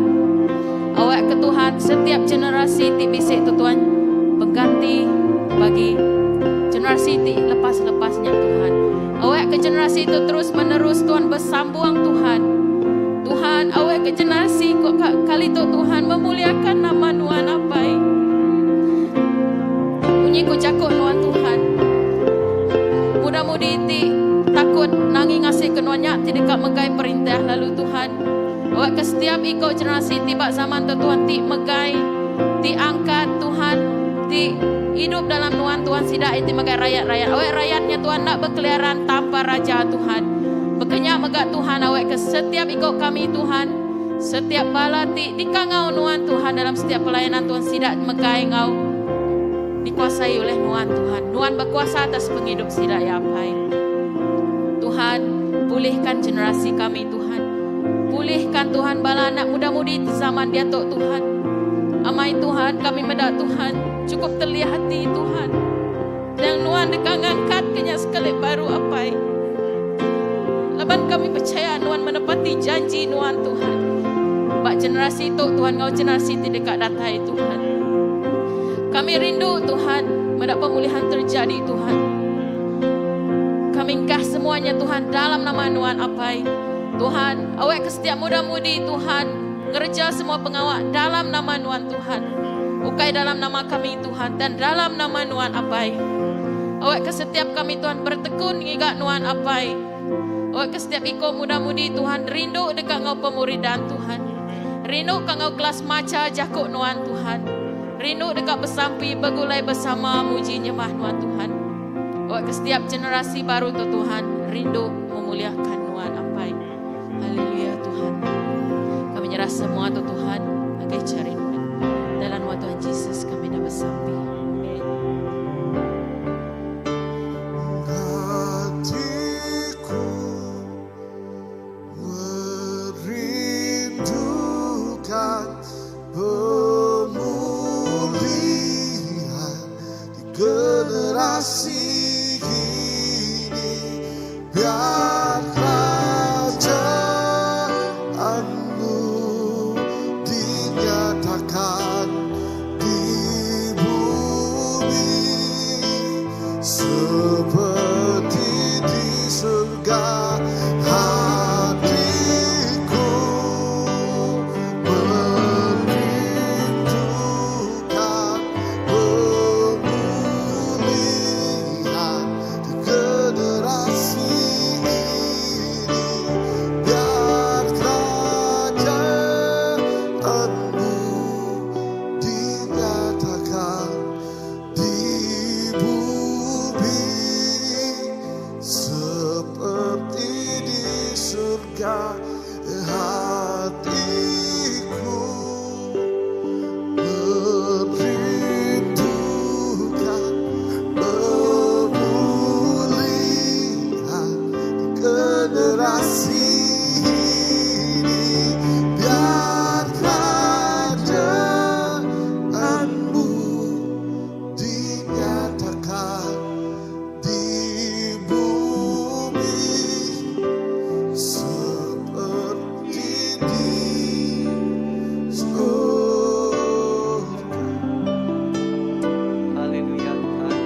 Awak ke Tuhan setiap generasi ti bisik tu Tuhan pengganti bagi generasi ti lepas-lepasnya Tuhan. Awak ke generasi itu terus menerus Tuhan bersambung Tuhan. Tuhan awak ke generasi kali tu Tuhan memuliakan nama Tuhan apai. Bunyi ku cakap Tuhan Tuhan. Muda-mudi ti takut nangi ngasih kenuannya ti dekat megai perintah lalu Tuhan. Awak ke setiap ikut generasi tiba zaman tu Tuhan ti megai ti angkat Tuhan ti hidup dalam Tuhan Tuhan sidak itu megai rakyat-rakyat. Awak rakyatnya Tuhan nak berkeliaran tanpa raja Tuhan. Bekenyak megak Tuhan awak ke setiap ikut kami Tuhan. Setiap bala ti dikangau Tuhan Tuhan dalam setiap pelayanan Tuhan sidak megai ngau dikuasai oleh Tuhan Tuhan. Tuhan berkuasa atas penghidup sidak ya apai. Tuhan pulihkan generasi kami Tuhan. Pulihkan Tuhan bala anak muda-mudi di zaman dia tok Tuhan. Amai Tuhan kami medak Tuhan. Cukup terlihat hati Tuhan. Dan Tuhan dekat ngangkat kenya sekali baru apai. Leban kami percaya Tuhan menepati janji Tuhan Tuhan. Bak generasi tok Tuhan ngau generasi di dekat datai Tuhan. Kami rindu Tuhan medak pemulihan terjadi Tuhan. Kami ingkah semuanya Tuhan dalam nama Tuhan apai. Tuhan, awak ke setiap muda-mudi Tuhan, ngerja semua pengawak dalam nama Tuhan Tuhan. Ukai dalam nama kami Tuhan dan dalam nama Tuhan apai. Awak ke setiap kami Tuhan bertekun ngigak Tuhan apai. Awak ke setiap ikut muda-mudi Tuhan rindu dekat ngau pemuridan Tuhan. Rindu ke ngau kelas maca jakuk Tuhan Tuhan. Rindu dekat bersampi bergulai bersama muji nyembah Tuhan Tuhan. Awak ke setiap generasi baru tu Tuhan. rindu memuliakan Tuhan Apai. Haleluya Tuhan. Kami nyerah semua tu Tuhan, bagai cari Tuhan. Dalam nama Tuhan Yesus kami dah bersampai. Amin. Hatiku merindukan pemulihan di generasi ini. Biar kerajaanmu dinyatakan di bumi seperti di surga. Hatiku merindukan pemulihan di generasi ini. Biar kerajaanmu dinyatakan di bumi seperti di surga. Hatiku merindukan pemulihan di generasi ini. Biar kerajaanmu dinyatakan di bumi seperti di surga. Haleluya Tuhan.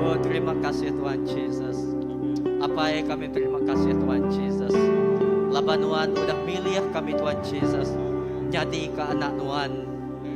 Oh terima kasih Tuhan Yesus. Apa yang kami terima kasih Tuhan Yesus. Labanuan udah milih kami Tuhan Yesus. Jadi ke anak Tuhan.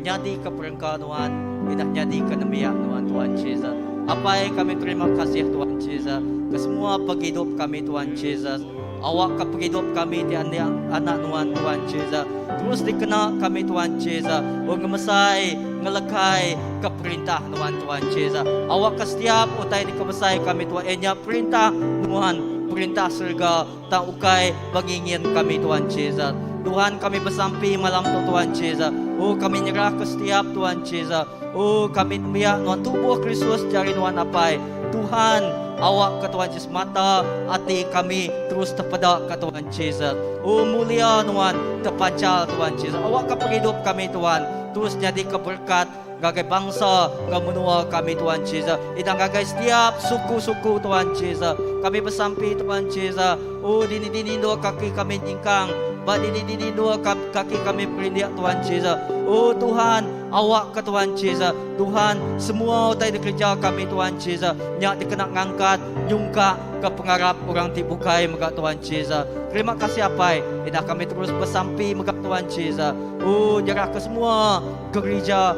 Jadi ke perengkau Tuhan. Tidak jadi ke nemiak Tuhan Yesus. Apa yang kami terima kasih Tuhan Yesus. Ke semua penghidup kami Tuhan Yesus. Awak ke penghidup kami di anak Tuhan Yesus. Terus dikenal kami Tuhan Yesus. Oh ngemesai, ngelekai ke perintah Tuhan Yesus. Awak ke setiap utai di kemesai kami Tuhan. Enya perintah Tuhan, perintah surga. Tak ukai bangingin kami Tuhan Yesus. Tuhan kami bersampi malam tu Tuhan Yesus. Oh kami nyerah ke setiap Tuhan Yesus. Oh kami biar Tuhan tubuh Kristus cari Tuhan Apai. Tuhan awak ke Tuhan Yesus, mata hati kami terus terpedak ke Tuhan Yesus. Oh mulia Tuhan, terpancal Tuhan Yesus. Awak ke penghidup kami Tuhan, terus jadi keberkat gagai bangsa menua kami Tuhan Yesus. Idang gagai setiap suku-suku Tuhan Yesus. Kami bersampi Tuhan Yesus. Oh dini-dini dua kaki kami jingkang. Dini-dini dua kaki kami perindik Tuhan Yesus. Oh Tuhan, awak ke Tuhan Yesus. Tuhan, semua utai kerja kami Tuhan Yesus. Nyak dikena ngangkat, nyungka ke pengarap orang tibukai megak Tuhan Yesus. Terima kasih Apai. Idah kami terus bersampi megak Tuhan Yesus. Oh, jarah ke semua gereja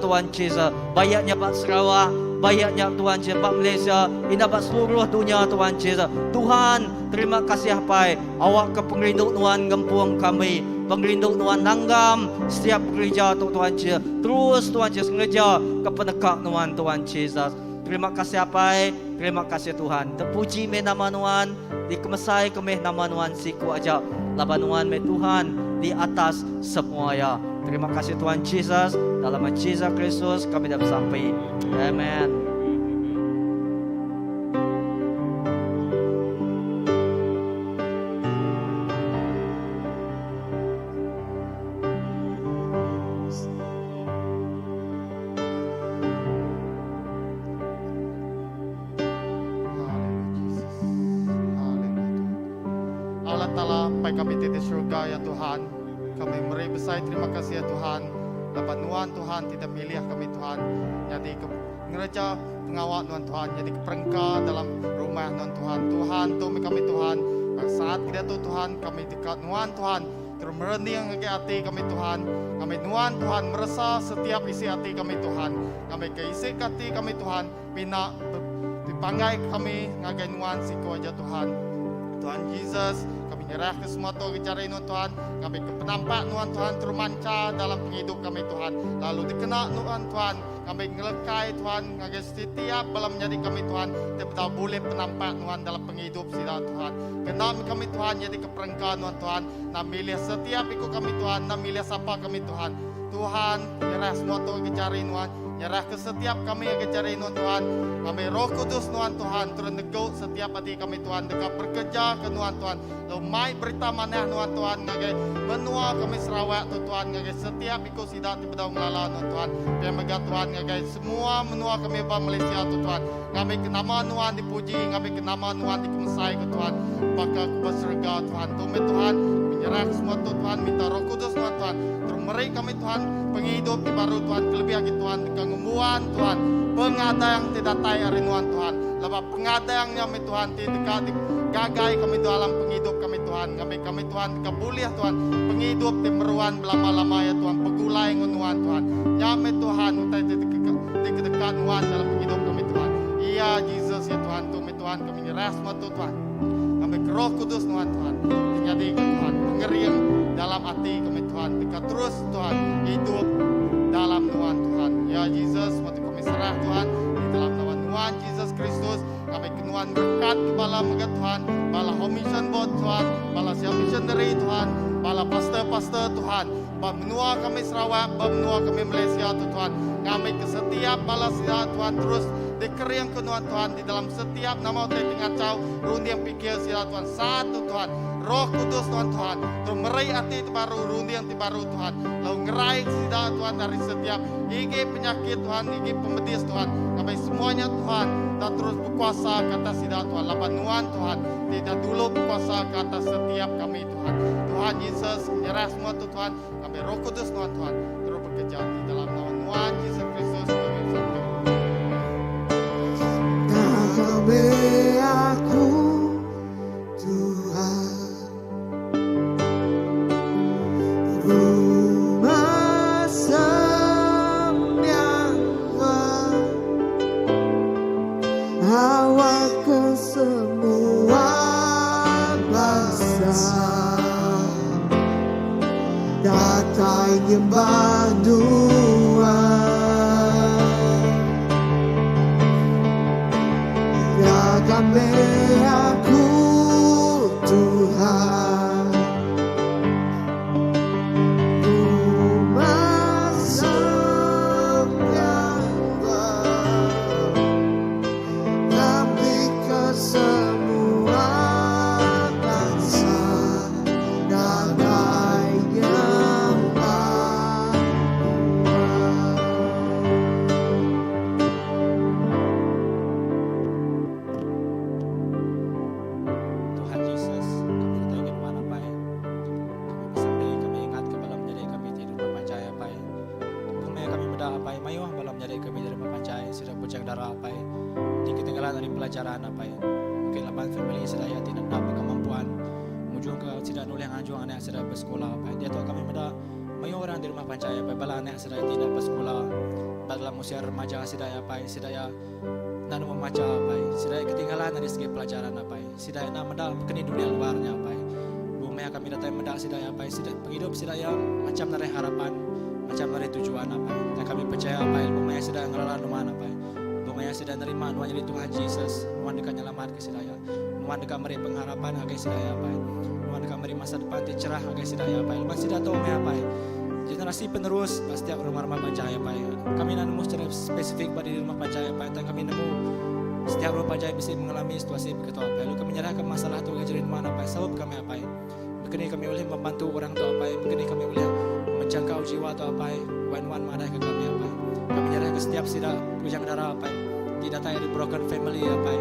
Tuhan Yesus. Bayaknya Pak Sarawak, bayaknya Tuhan Yesus, Pak Malaysia, indah Pak seluruh dunia Tuhan Yesus. Tuhan, terima kasih Apai. Awak ke pengerinduk Tuhan gempuang kami. Pengerinduk Tuhan nanggam setiap gereja Tuhan Yesus. Terus Tuhan Yesus ngejar ke penekak Tuhan Yesus. Terima kasih Apai. Terima kasih Tuhan. Terpuji me nama Tuhan. Dikemesai kemeh nama Tuhan siku aja. Laban Tuhan me Tuhan di atas semua ya. Terima kasih Tuhan Yesus. Dalam nama Yesus Kristus kami dah sampai. Amen. Allah Ta'ala, pai kami di surga ya Tuhan. Kami beri besar terima kasih ya Tuhan. Dapat Tuhan Tuhan tidak pilih kami Tuhan. Jadi ngereja pengawal Tuhan. Jadi keperengkah dalam rumah Tuhan. Tuhan tu kami Tuhan. Saat kita tu Tuhan kami dekat Tuhan. Terus merending lagi hati kami Tuhan. Kami Tuhan merasa setiap isi hati kami Tuhan. Kami keisi hati kami Tuhan. Bina dipangai kami ngagai Tuhan siku aja Tuhan. Tuhan Yesus, kami nyerah ke semua Tuhan kecara ini Tuhan. Kami ke penampak Tuhan termancar dalam penghidup kami Tuhan. Lalu dikenal Tuhan, kami ngelekai Tuhan, ngagai setiap malam menjadi kami Tuhan, kita boleh penampak Tuhan dalam penghidup sila Tuhan. Kenal kami Tuhan jadi keperengkaan Tuhan. Nak milih setiap ikut kami Tuhan, nak milih siapa kami Tuhan. Tuhan, nyerah semua Tuhan kecara ini Tuhan. Nyerah ke setiap kami yang kecara ini Tuhan. Kami Roh Kudus Tuhan, turun negut setiap hati kami Tuhan. Dekat bekerja ke Tuhan. Lalu mai berita manah Tuhan. Ngagai menua kami Sarawak Tuhan. Ngagai setiap ikut sidak di pedang melala Tuhan. Biar megah Tuhan. Ngagai semua menua kami bang Malaysia Tuhan. Kami ke nama Tuhan dipuji. Kami ke nama Tuhan dikemesai ke Tuhan. Bakal berserga Tuhan. Tuhan. Menyerah semua Tuhan. Minta Roh Kudus Tuhan. Meri kami Tuhan, penghidup di baru Tuhan, kelebihan Tuhan, kegembiraan Tuhan, pengada yang tidak tay arinuan Tuhan, lepas pengada yang kami Tuhan, tidak gagai kami dalam penghidup kami Tuhan, kami Tuhan, kebuliah Tuhan, penghidup di meruan belama-lama ya Tuhan, pegulai ngunuan Tuhan, nyame Tuhan, utai di kedekat Tuhan dalam penghidup kami Tuhan, iya Yesus ya Tuhan, Tuhan, kami nyerah semua Tuhan, kami ke Roh Kudus Tuhan, jadi Tuhan, pengeriang dalam hati kami Tuhan, dekat terus Tuhan, hidup dalam Tuhan, ya Yesus, waktu kami serah Tuhan, di dalam nama Tuhan Yesus Kristus, kami kenuan berkat kepala megah Tuhan, bala home mission board Tuhan, bala siap missionary Tuhan, bala pastor Tuhan, bala menua kami Sarawak, bala menua kami Malaysia Tuhan, kami ke setiap bala siap Tuhan terus dikeriang kenuan Tuhan di dalam setiap nama Tuhan tinggal cau, rundi yang pikir siap Tuhan satu Tuhan. Roh Kudus Tuhan, terus meraih hati itu baru, rundi yang baru Tuhan, lalu ngerai sida Tuhan dari setiap gigi penyakit Tuhan, gigi pemedis Tuhan, sampai semuanya Tuhan, dan terus berkuasa kata sida Tuhan, lapanuan Tuhan, tidak dulu berkuasa kata setiap kami Tuhan, Tuhan Yesus menyerah semua Tuhan, kami Roh Kudus Tuhan, terus bekerja di dalam nama Tuhan Yesus Kristus kami sembah. Kami aku Tuhan. Rumah sembiangan awak ke semua bangsa datang nyembah Tuhan. Ya kami aku Tuhan. pelajaran apa ya mungkin lapan family sedaya tidak dapat kemampuan mujung ke tidak nulis yang anjung anak sedaya bersekolah apa dia tahu kami meda mayu orang di rumah pancaya apa bala anak sedaya tidak bersekolah dalam usia remaja sedaya apa sedaya nan membaca apa sedaya ketinggalan dari segi pelajaran apa sedaya nak meda kini dunia luarnya apa bumi kami datang meda sedaya apa sedaya penghidup sedaya macam dari harapan macam dari tujuan apa dan kami percaya apa bumi sedaya ngelalan rumah apa Nuan sedang nerima Nuan jadi Tuhan Yesus Nuan dekat nyelamat ke sedaya Nuan dekat meri pengharapan agai sedaya apa Nuan dekat meri masa depan cerah agai sedaya apa lepas tidak tahu apa generasi penerus setiap rumah-rumah pancaya apa kami nak nemu secara spesifik pada rumah pancaya apa dan kami nemu setiap rumah pancaya bisa mengalami situasi begitu apa lalu kami menyerahkan masalah tu ke mana apa sebab kami apa mungkin kami boleh membantu orang tu apa mungkin kami boleh menjangkau jiwa tu apa wan-wan ada ke kami apa kami menyerahkan setiap sidak bujang darah apa tidak tahu dari broken family apa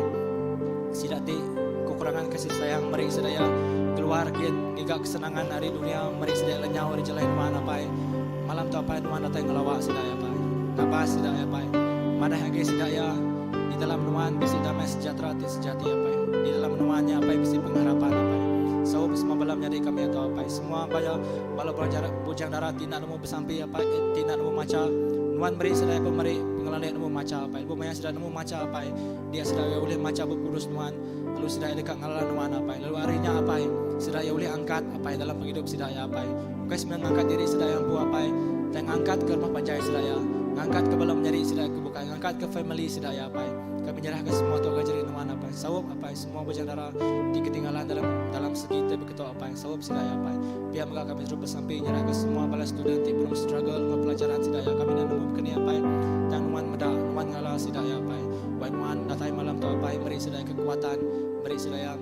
sidak di kekurangan kasih sayang meri sedaya keluar gigak kesenangan hari dunia meri sedaya lenyau di jalan mana apa malam tu apa nuan datang ngelawak sedaya apa apa sedaya apa mana lagi sedaya di dalam nuan bisa damai sejahtera sejati apa di dalam nuannya apa bisa pengharapan apa so semua balam jadi kami atau apa semua banyak bala bujang darah tidak nemu bersampai apa tidak nemu macam Nuan beri sedaya pemeri pengelalaian nemu maca apa. Bumaya sedaya nemu maca apa. Dia sedaya boleh maca buku kudus Nuan. Lalu sedaya dekat ngalah Nuan apa. Lalu harinya apa. Sedaya boleh angkat apa dalam hidup sedaya apa. Bukan sebenarnya angkat diri sedaya yang buat apa. Dan angkat ke rumah panjai sedaya. Angkat ke balam menjadi sedaya kebukaan. Angkat ke family sedaya apa. Kami menyerahkan semua tu ajar Nuan apa. Sawab apa semua berjaya di ketinggalan dalam segi terbeketok apa. Sawab sedaya apa. Biar mereka kami terus bersampai menyerahkan semua bala student yang belum struggle dengan pelajaran sedaya kami dan nemu kini apa. Dan Nuan medak Nuan ngalah sedaya apa. Wai Nuan datai malam tu apa. Beri sedaya kekuatan. Beri sedaya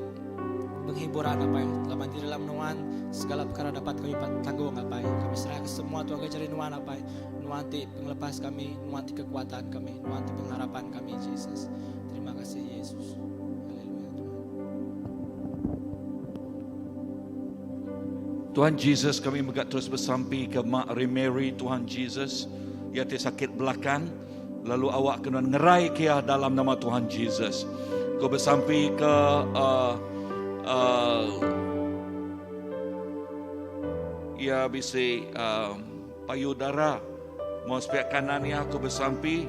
penghiburan apa dalam di dalam Nuan segala perkara dapat kami tanggung apa kami serahkan semua Tuhan kejari Nuan apa Nuan ti penglepas kami Nuan ti kekuatan kami Nuan ti pengharapan kami Yesus. Terima kasih Yesus. Haleluya Tuhan Yesus, kami megak terus bersampai ke Mak Mary Tuhan Yesus. Ia ti sakit belakang, lalu awak kena ngerai kia dalam nama Tuhan Yesus. Kau bersampai ke ia bisa payudara mau sepiak kanan ya aku bersampai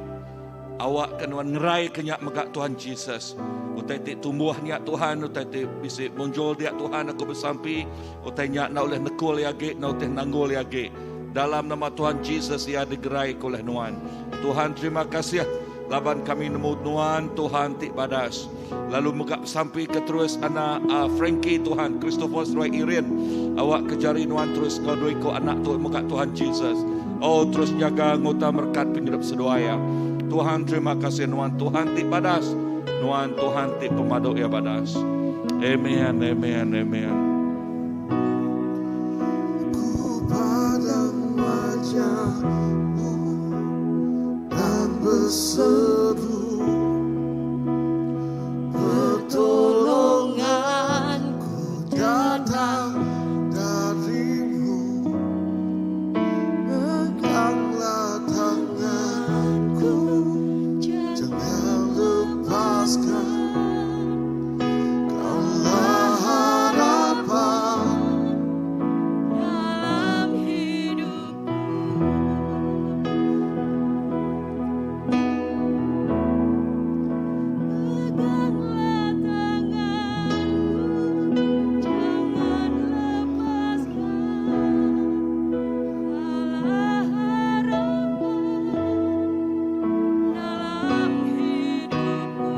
awak kena ngerai kenyak megak Tuhan Yesus. Utai ti tumbuh niat Tuhan, utai ti bisa muncul dia Tuhan aku bersampai, utai nyak na oleh nekul yage, na utai nanggul yage. Dalam nama Tuhan Yesus ia digerai oleh Nuan. Tuhan terima kasih. Laban kami nemu Nuan Tuhan ti badas. Lalu megak sampai ke terus anak Frankie Tuhan, Christopher Roy Irin. Awak kejari Nuan terus kau doi ko anak tu megak Tuhan Yesus. Oh terus jaga ngota merkat penghidup sedoaya. Tuhan terima kasih Nuan Tuhan ti badas. Nuan Tuhan ti pemaduk ya badas. Amen, amen, amen. Ku pandang wajahmu dan berseru, pertolonganku datang darimu. Peganglah tanganku, jangan lepaskan. Kaulah harapan dalam hidupku. Peganglah tanganku, jangan lepaskan. Allah harapan dalam hidupku.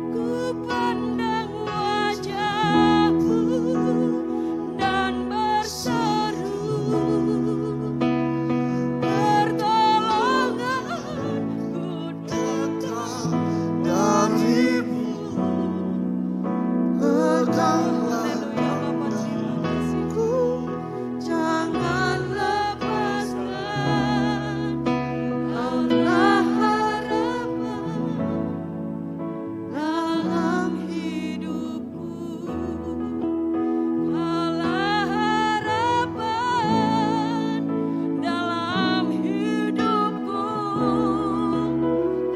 Ku pandang wajahmu dan berseru, pertolonganku datang darimu. Peganglah tanganku, jangan lepaskan. Allah harapan dalam hidupku. Allah harapan dalam hidupku.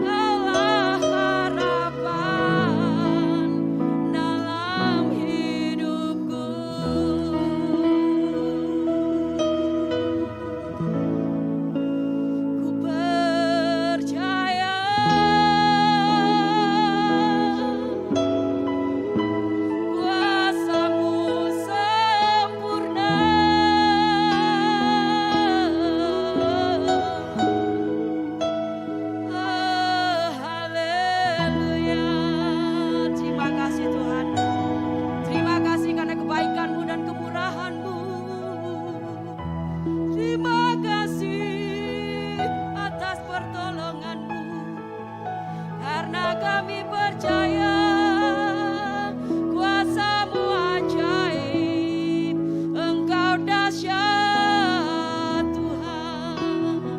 Allah harapan dalam hidupku. Ku percaya kuasa-Mu sempurna. Haleluya. Terima kasih Tuhan. Terima kasih karena kebaikan-Mu dan kemurahan-Mu. Terima kasih atas pertolongan-Mu. Karena kami percaya kuasa-Mu ajaib. Engkau dahsyat Tuhan.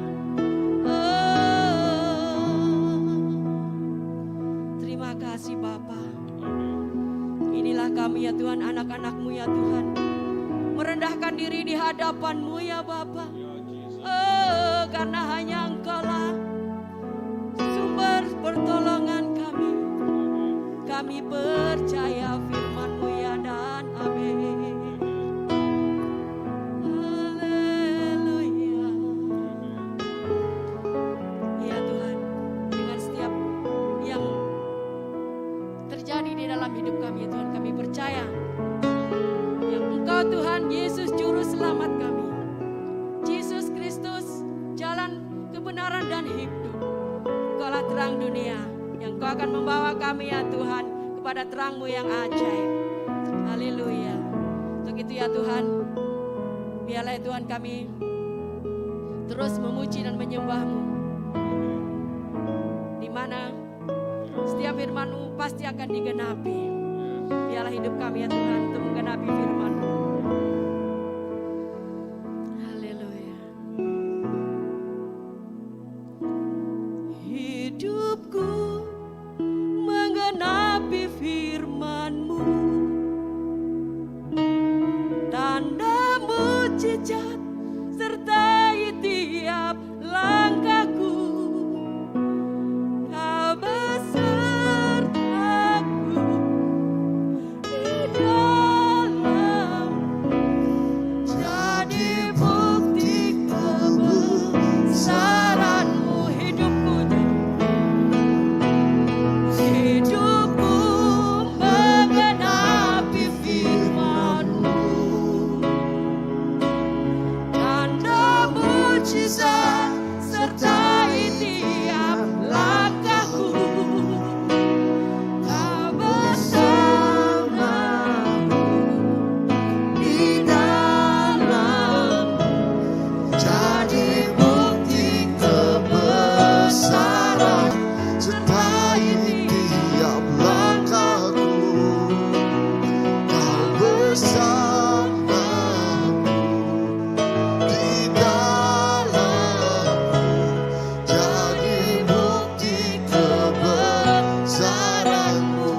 Terima kasih Bapa. Inilah kami ya Tuhan, anak-anak-Mu ya Tuhan. Merendahkan diri di hadapan-Mu ya Bapa. Karena hanya Engkau-lah sumber pertolongan kami. Kami percaya firman-Mu ya dan amin. Haleluya. dalam hidup kami Tuhan. Kami percaya yang Engkau Tuhan Yesus Juru Selamat kami. Yesus Kristus jalan kebenaran dan hidup. Engkaulah terang dunia yang Engkau akan membawa kami ya Tuhan kepada terang-Mu yang ajaib. Haleluya. Untuk itu ya Tuhan, biarlah Tuhan kami terus memuji dan menyembah-Mu, di mana setiap firman-Mu pasti akan digenapi. Biarlah hidup kami ya Tuhan untuk menggenapi firman-Mu. Haleluya. Hidupku menggenapi firman-Mu, tanda mujizat sertai tiap langkahku. Kau besertaku di dalam, jadi bukti kebesaran-Mu. Hidupku menggenapi firman-Mu, tanda mujizat sertai tiap langkahku. Kau bersamaku di dalam, jadi bukti kebesaran sertai tiap langkahku. Kau bersamaku di dalamku, jadi bukti kebesaran-Mu.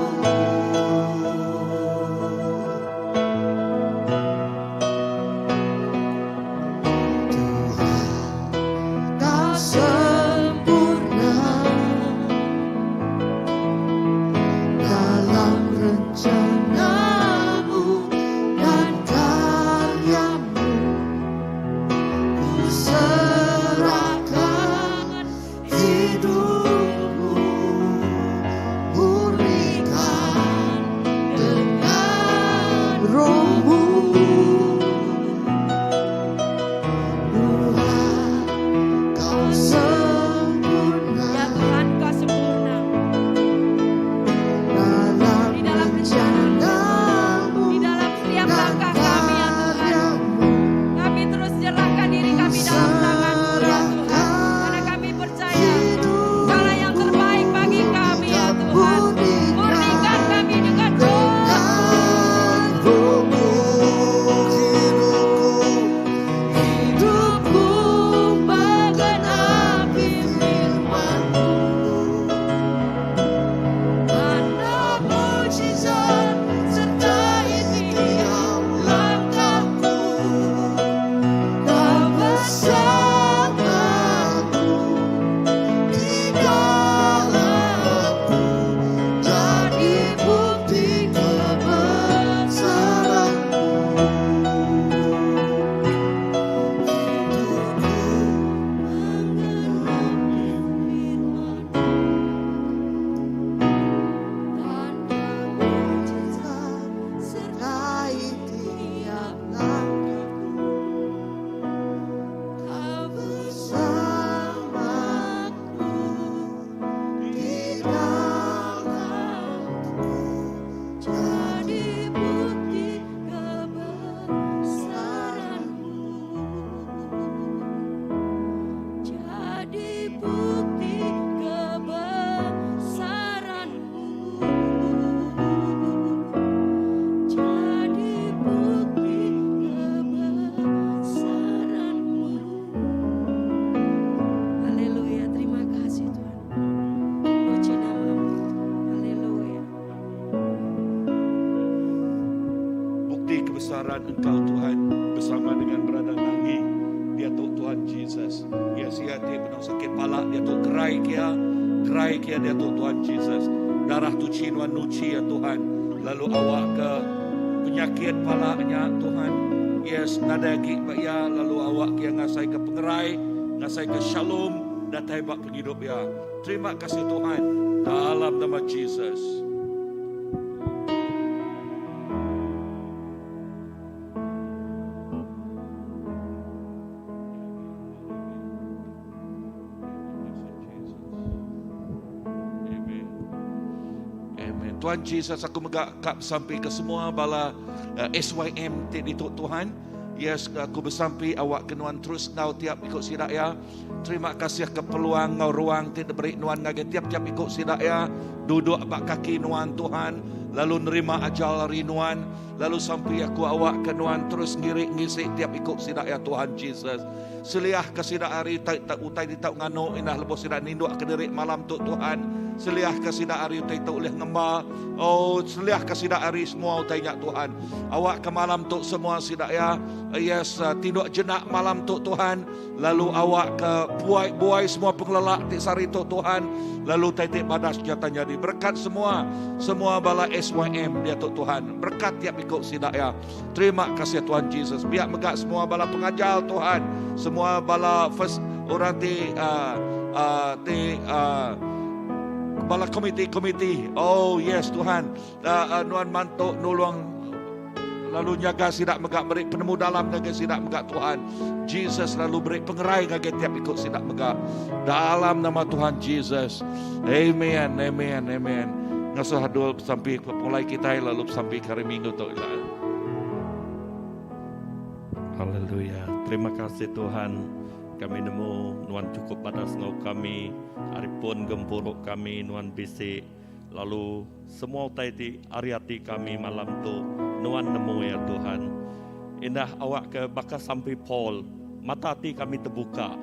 Tuhan, Kau sempurna dalam rencana-Mu dan karya-Mu. Ku serahkan hidupku, murnikan dengan Roh-Mu. Tuhan, Kau sempurna Ya Tuhan, Kau sempurna dalam di dalam rencana-Mu, di dalam setiap langkah kami ya Tuhan. Kami terus serahkan diri kami dalam tangan-Mu ya Tuhan, karena kami percaya Kaulah yang terbaik bagi kami ya Tuhan. Murnikan kami dengan doa. Hidupku menggenapi firman-Mu, tanda mujizat sertai tiap langkahku. Kau bersamaku di dalamku, jadi bukti kebesaran-Mu. Jadi bukti kebesaran-Mu. Jadi bukti kebesaran-Mu. Haleluya, terima kasih Tuhan. Puji nama-Mu. Haleluya. Bukti kebesaran Engkau Tuhan bersama dengan Brother Nangi. Dia Tuhan Jesus. Ya sia dia penuh sakit pala dia gerai kia dia Tuhan Jesus. Darah tu cinuan nuci ya Tuhan. Lalu awak ke penyakit palanya Tuhan. Yes nadagi ya lalu awak kia ngasai ke pengerai, ngasai ke shalom datai bak penghidup ya. Terima kasih Tuhan dalam nama Jesus. Tuhan Yesus, aku megak sampai ke semua bala SYM di Tuhan. Yes, aku bersampai awak kenuan terus ngau tiap ikut sidak ya. Terima kasih ke peluang ngau ruang tidak beri nuan ngagai tiap-tiap ikut sidak ya. Duduk bak kaki nuan Tuhan, lalu nerima ajal rinuan, lalu sampai aku awak kenuan terus ngisi tiap ikut sidak ya Tuhan Yesus. Seliah ke sidak hari tak utai di tak ngano indah lebih sidak ninduk ke diri malam tu Tuhan. Seliah ke sidak hari utai tak oleh ngembal. Oh, seliah ke sidak hari semua utai nyak Tuhan. Awak ke malam tu semua sidak ya. Yes, tinduk jenak malam tu Tuhan. Lalu awak ke buai semua pengelelak di sari tu Tuhan. Lalu titik badas jatanya di berkat semua bala SYM dia tu Tuhan. Berkat tiap ikut sidak ya. Terima kasih Tuhan Yesus. Biar megak semua bala pengajar Tuhan. Semua bala first orang bala komiti. Oh yes Tuhan. Nuan mantuk nulung lalu jaga sidak megak beri penemu dalam ngagai sidak megak Tuhan. Jesus lalu beri pengerai ngagai tiap ikut sidak megak. Dalam nama Tuhan Jesus. Amen. Ngasuh hadul sampai mulai kita lalu sampai hari Minggu tu. Haleluya. Terima kasih Tuhan. Kami nemu nuan cukup batas ngau kami. Haripun gempuruk kami nuan bisik. Lalu semua taiti ariati kami malam tu nuan nemu ya Tuhan. Indah awak ke bakal sampai Paul. Mata hati kami terbuka.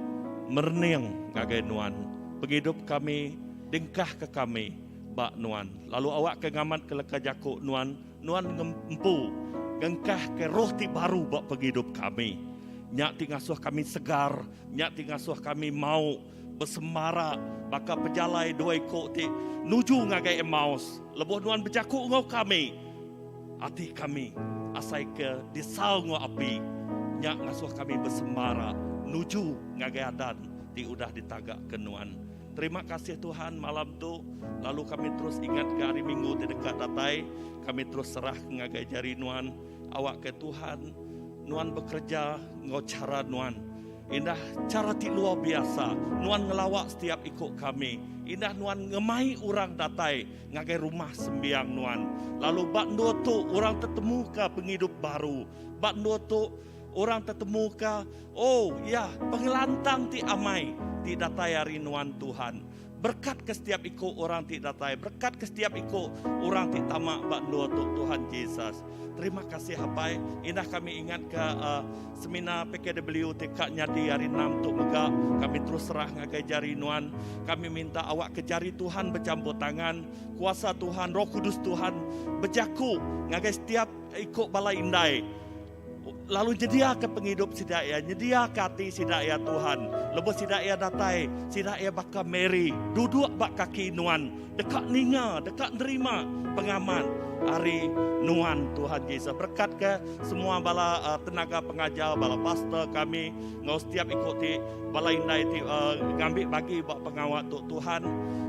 Merning ngagai nuan. Penghidup kami dengkah ke kami bak nuan. Lalu awak ke ngamat ke leka jakuk nuan ngempu. Gengkah ke roh ti baru bak penghidup kami. Nyak ti ngasuh kami segar, nyak ti ngasuh kami mau bersemara, bakal pejalai dua ikut ti nuju ngagai Emmaus. Lebuh nuan berjakuk ngau kami. Hati kami asai ke disal ngau api. Nyak ngasuh kami bersemara, nuju ngagai adan ti udah ditagak ke nuan. Terima kasih Tuhan malam tu. Lalu kami terus ingat ke hari Minggu di dekat datai. Kami terus serah ngagai jari nuan. Awak ke Tuhan. Nuan bekerja ngau cara nuan. Indah cara ti luar biasa. Nuan ngelawak setiap ikut kami. Indah nuan ngemai orang datai ngagai rumah sembiang nuan. Lalu bak dua tu orang tetemu ke penghidup baru. Bak dua tu orang tetemu ke pengelantang ti amai ti datai hari nuan Tuhan. Berkat ke setiap ikut orang ti datai. Berkat ke setiap ikut orang ti tamak bak dua tu Tuhan Yesus. Terima kasih hapai. Indah kami ingat ke seminar PKW tekadnya di hari 6 tu megak. Kami terus serah ngagai jari nuan. Kami minta awak ke jari Tuhan bercampur tangan. Kuasa Tuhan, Roh Kudus Tuhan berjaku ngagai setiap ikut balai indai. Lalu nyedia ke penghidup sidaya, nyedia ke hati sidaya Tuhan. Lepas sidaya datai, sidaya bakal Mary, duduk bak kaki nuan, dekat ninga, dekat nerima pengaman hari nuan Tuhan Yesus. Berkat ke semua bala tenaga pengajar, bala pastor kami, ngau setiap ikuti bala indai ngambil bagi bak pengawat tu Tuhan,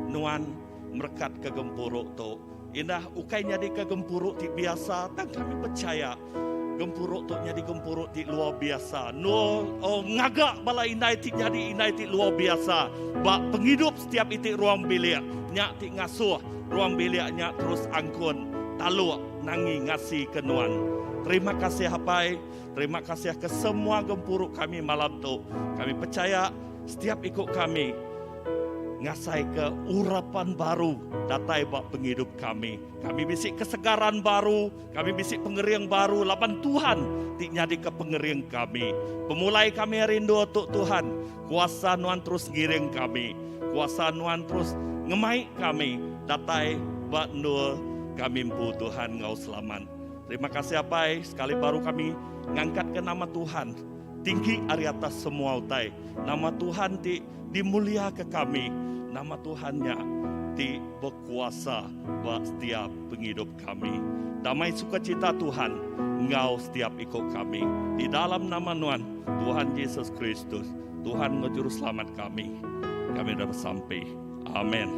nuan merkat ke gempuruk tu. Indah ukainya di ke gempuruk ti biasa, dan kami percaya gempuruk tu jadi gempuruk ti luar biasa. Ngagak bala inai ti jadi inai ti luar biasa. Bak penghidup setiap itik ruang bilik. Nyak ti ngasuh ruang biliknya terus angkun. Taluk nangi ngasih kenuan. Terima kasih hapai. Terima kasih ke semua gempuruk kami malam tu. Kami percaya setiap ikut kami ngasai ke urapan baru datai bak penghidup kami. Kami bisik kesegaran baru, kami bisik pengeriang baru, laban Tuhan tik nyadi ke pengeriang kami. Pemulai kami rindu untuk Tuhan, kuasa nuan terus ngiring kami, kuasa nuan terus ngemai kami, datai bak nur kami mpu Tuhan ngau selamat. Terima kasih apai, sekali baru kami ngangkat ke nama Tuhan, tinggi ari atas semua utai. Nama Tuhan dimulia ke kami. Nama Tuhannya ti berkuasa buat setiap penghidup kami. Damai sukacita Tuhan ngau setiap ikut kami. Di dalam nama Tuhan Yesus Kristus, Tuhan Juru Selamat kami. Kami dah sampai. Amin.